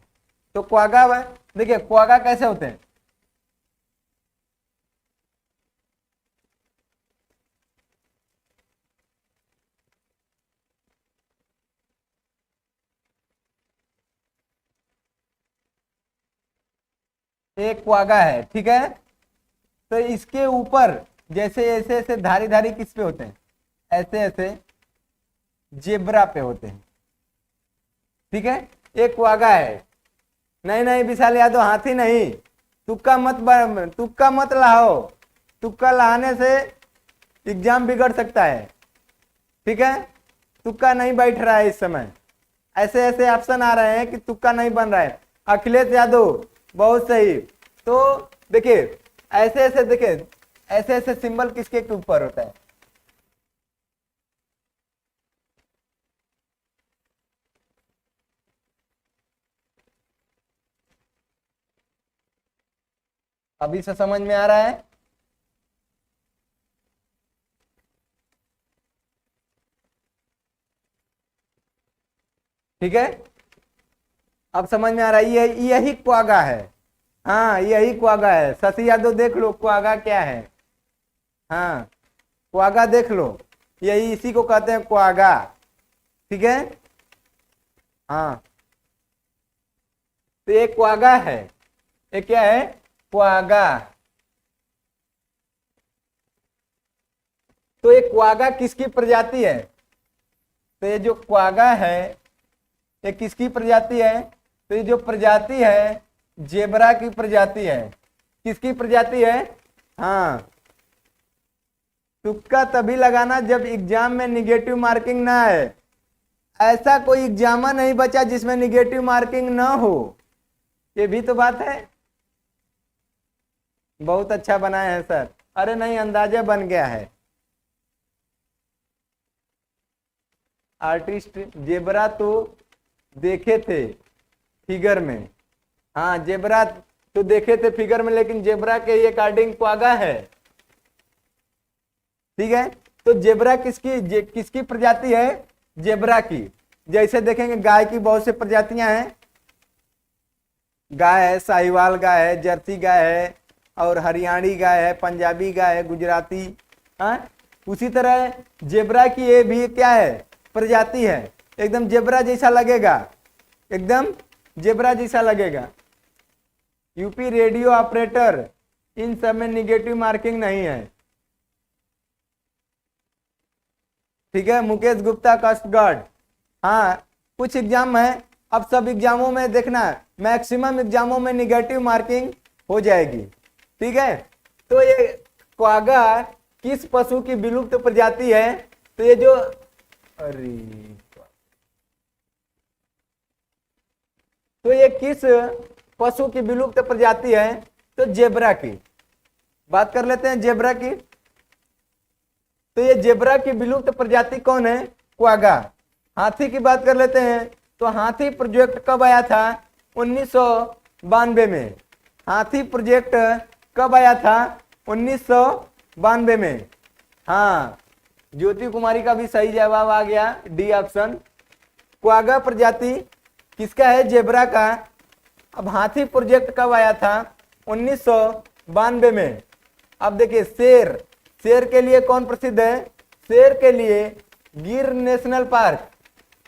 तो क्वागा, देखिए क्वागा कैसे होते हैं? एक क्वागा है, ठीक है। तो इसके ऊपर जैसे ऐसे ऐसे धारी धारी किस पे होते हैं? ऐसे ऐसे जेब्रा पे होते हैं। ठीक है, एक क्वागा है। नहीं नहीं विशाल यादव, हाथी नहीं, तुक्का मत लाओ, तुक्का लाने से एग्जाम बिगड़ सकता है। ठीक है, तुक्का नहीं बैठ रहा है इस समय, ऐसे ऐसे ऑप्शन आ रहे हैं कि तुक्का नहीं बन रहा है। अखिलेश यादव बहुत सही। तो देखिए ऐसे ऐसे, देखिए ऐसे ऐसे सिंबल किसके ऊपर होता है? अभी से समझ में आ रहा है? ठीक है, अब समझ में आ रहा है, यही क्वागा है। हाँ यही क्वागा है। शशि यादव देख लो क्वागा क्या है। हाँ क्वागा देख लो, यही इसी को कहते हैं क्वागा। ठीक है, हाँ तो ये क्वागा है, ये क्या है? क्वागा। तो ये क्वागा किसकी प्रजाति है? तो ये जो क्वागा है ये किसकी प्रजाति है? तो ये जो प्रजाति है जेबरा की प्रजाति है। किसकी प्रजाति है? हाँ, तुक्का तभी लगाना जब एग्जाम में निगेटिव मार्किंग ना है। ऐसा कोई एग्जाम नहीं बचा जिसमें निगेटिव मार्किंग ना हो, ये भी तो बात है। बहुत अच्छा बनाए हैं सर। अरे नहीं, अंदाजा बन गया है। आर्टिस्ट जेबरा तो देखे थे फिगर में, हाँ जेबरा तो देखे थे फिगर में, लेकिन जेबरा के ही अकॉर्डिंग क्वागा है। ठीक है, तो जेबरा किसकी प्रजाति है? जेबरा की। जैसे देखेंगे गाय की बहुत से प्रजातियां हैं, गाय है, साहिवाल गाय है, जर्सी गाय है, और हरियाणी गाय है, पंजाबी गाय है, गुजराती। हाँ, उसी तरह जेबरा की ये भी क्या है? प्रजाति है। एकदम जेबरा जैसा लगेगा, एकदम जेबरा जैसा लगेगा। यूपी रेडियो ऑपरेटर, इन सब में निगेटिव मार्किंग नहीं है। ठीक है, मुकेश गुप्ता कस्ट गार्ड। हाँ कुछ एग्जाम है, अब सब एग्जामों में देखना, मैक्सिमम एग्जामों में निगेटिव मार्किंग हो जाएगी। ठीक है, तो ये क्वागा किस पशु की विलुप्त प्रजाति है? तो ये जो, अरे तो ये किस पशु की विलुप्त प्रजाति है? तो जेब्रा की। बात कर लेते हैं जेब्रा की। तो ये जेब्रा की विलुप्त प्रजाति कौन है? क्वागा। हाथी की बात कर लेते हैं, तो हाथी प्रोजेक्ट कब आया था? 1992 में। हाथी प्रोजेक्ट कब आया था? 1992 में। हाँ, ज्योति कुमारी का भी सही जवाब आ गया, डी ऑप्शन। क्वागा प्रजाति किसका है? जेब्रा का। अब हाथी प्रोजेक्ट कब आया था? 1992 में। अब देखिए शेर, शेर के लिए कौन प्रसिद्ध है? शेर के लिए गिर नेशनल पार्क,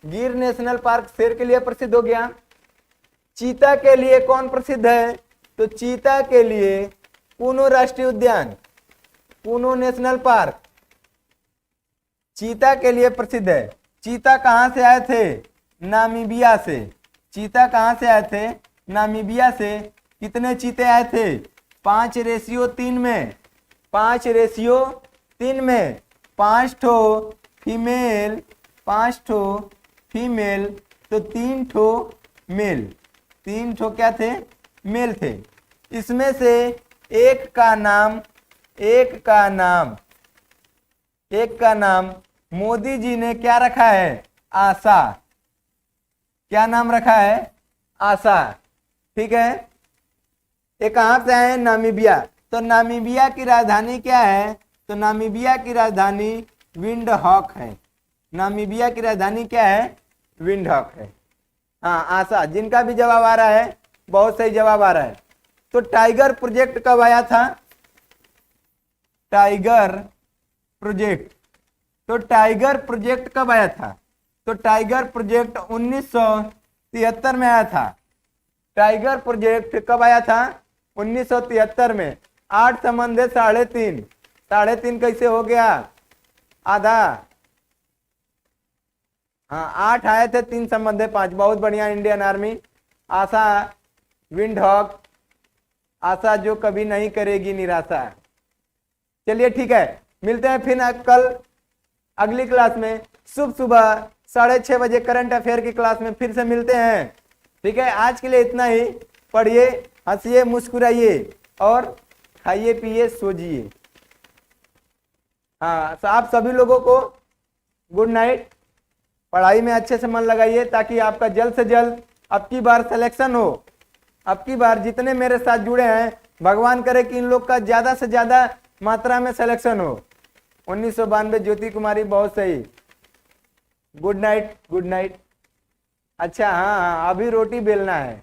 गिर नेशनल पार्क शेर के लिए प्रसिद्ध हो गया। चीता के लिए कौन प्रसिद्ध है? तो चीता के लिए कूनो राष्ट्रीय उद्यान, पुनो नेशनल पार्क चीता के लिए प्रसिद्ध है। चीता कहाँ से आए थे? नामीबिया से। चीता कहाँ से आए थे? नामीबिया से। कितने चीते आए थे? 5:3 में। 5:3 में 5 ठो फीमेल, 5 ठो फीमेल, तो 3 ठो मेल। 3 ठो क्या थे? मेल थे। इसमें से एक का नाम मोदी जी ने क्या रखा है? आशा। क्या नाम रखा है? आशा। ठीक है। ये कहाँ से आए? नामीबिया। तो नामीबिया की राजधानी क्या है? तो नामीबिया की राजधानी विंडहॉक है। नामीबिया की राजधानी क्या है? विंडहॉक है। हाँ, आशा। जिनका भी जवाब आ रहा है, बहुत सही जवाब आ रहा है। तो टाइगर प्रोजेक्ट कब आया था? Tiger project. तो टाइगर प्रोजेक्ट कब आया था? तो टाइगर प्रोजेक्ट 1973 में आया था। टाइगर प्रोजेक्ट कब आया था? 1973 में। 8 समझे 3.5, 3.5 कैसे हो गया? आधा। हाँ, 8 आए थे, 3 समझे 5। बहुत बढ़िया। Indian army. Asha Windhoek, Asha जो कभी नहीं करेगी निराशा। चलिए ठीक है, मिलते हैं फिर कल अगली क्लास में। शुभ सुबह 6:30 बजे करंट अफेयर की क्लास में फिर से मिलते हैं। ठीक है, आज के लिए इतना ही। पढ़िए, हंसिए, मुस्कुराइए और खाइए पिए सोजिए। हाँ, तो आप सभी लोगों को गुड नाइट। पढ़ाई में अच्छे से मन लगाइए ताकि आपका जल्द से जल्द अब की बार सिलेक्शन हो। अब की बार जितने मेरे साथ जुड़े हैं, भगवान करे कि इन लोग का ज्यादा से ज्यादा मात्रा में सिलेक्शन हो। 1992 ज्योति कुमारी, बहुत सही। Good night, good night. अच्छा, हाँ, अभी रोटी बेलना है।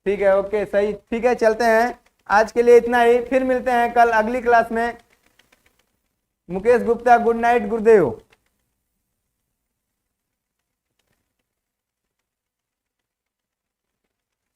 ठीक है, ओके, सही। ठीक है, चलते हैं। आज के लिए इतना ही। फिर मिलते हैं कल अगली क्लास में। मुकेश गुप्ता, गुड नाइट, गुरुदेव।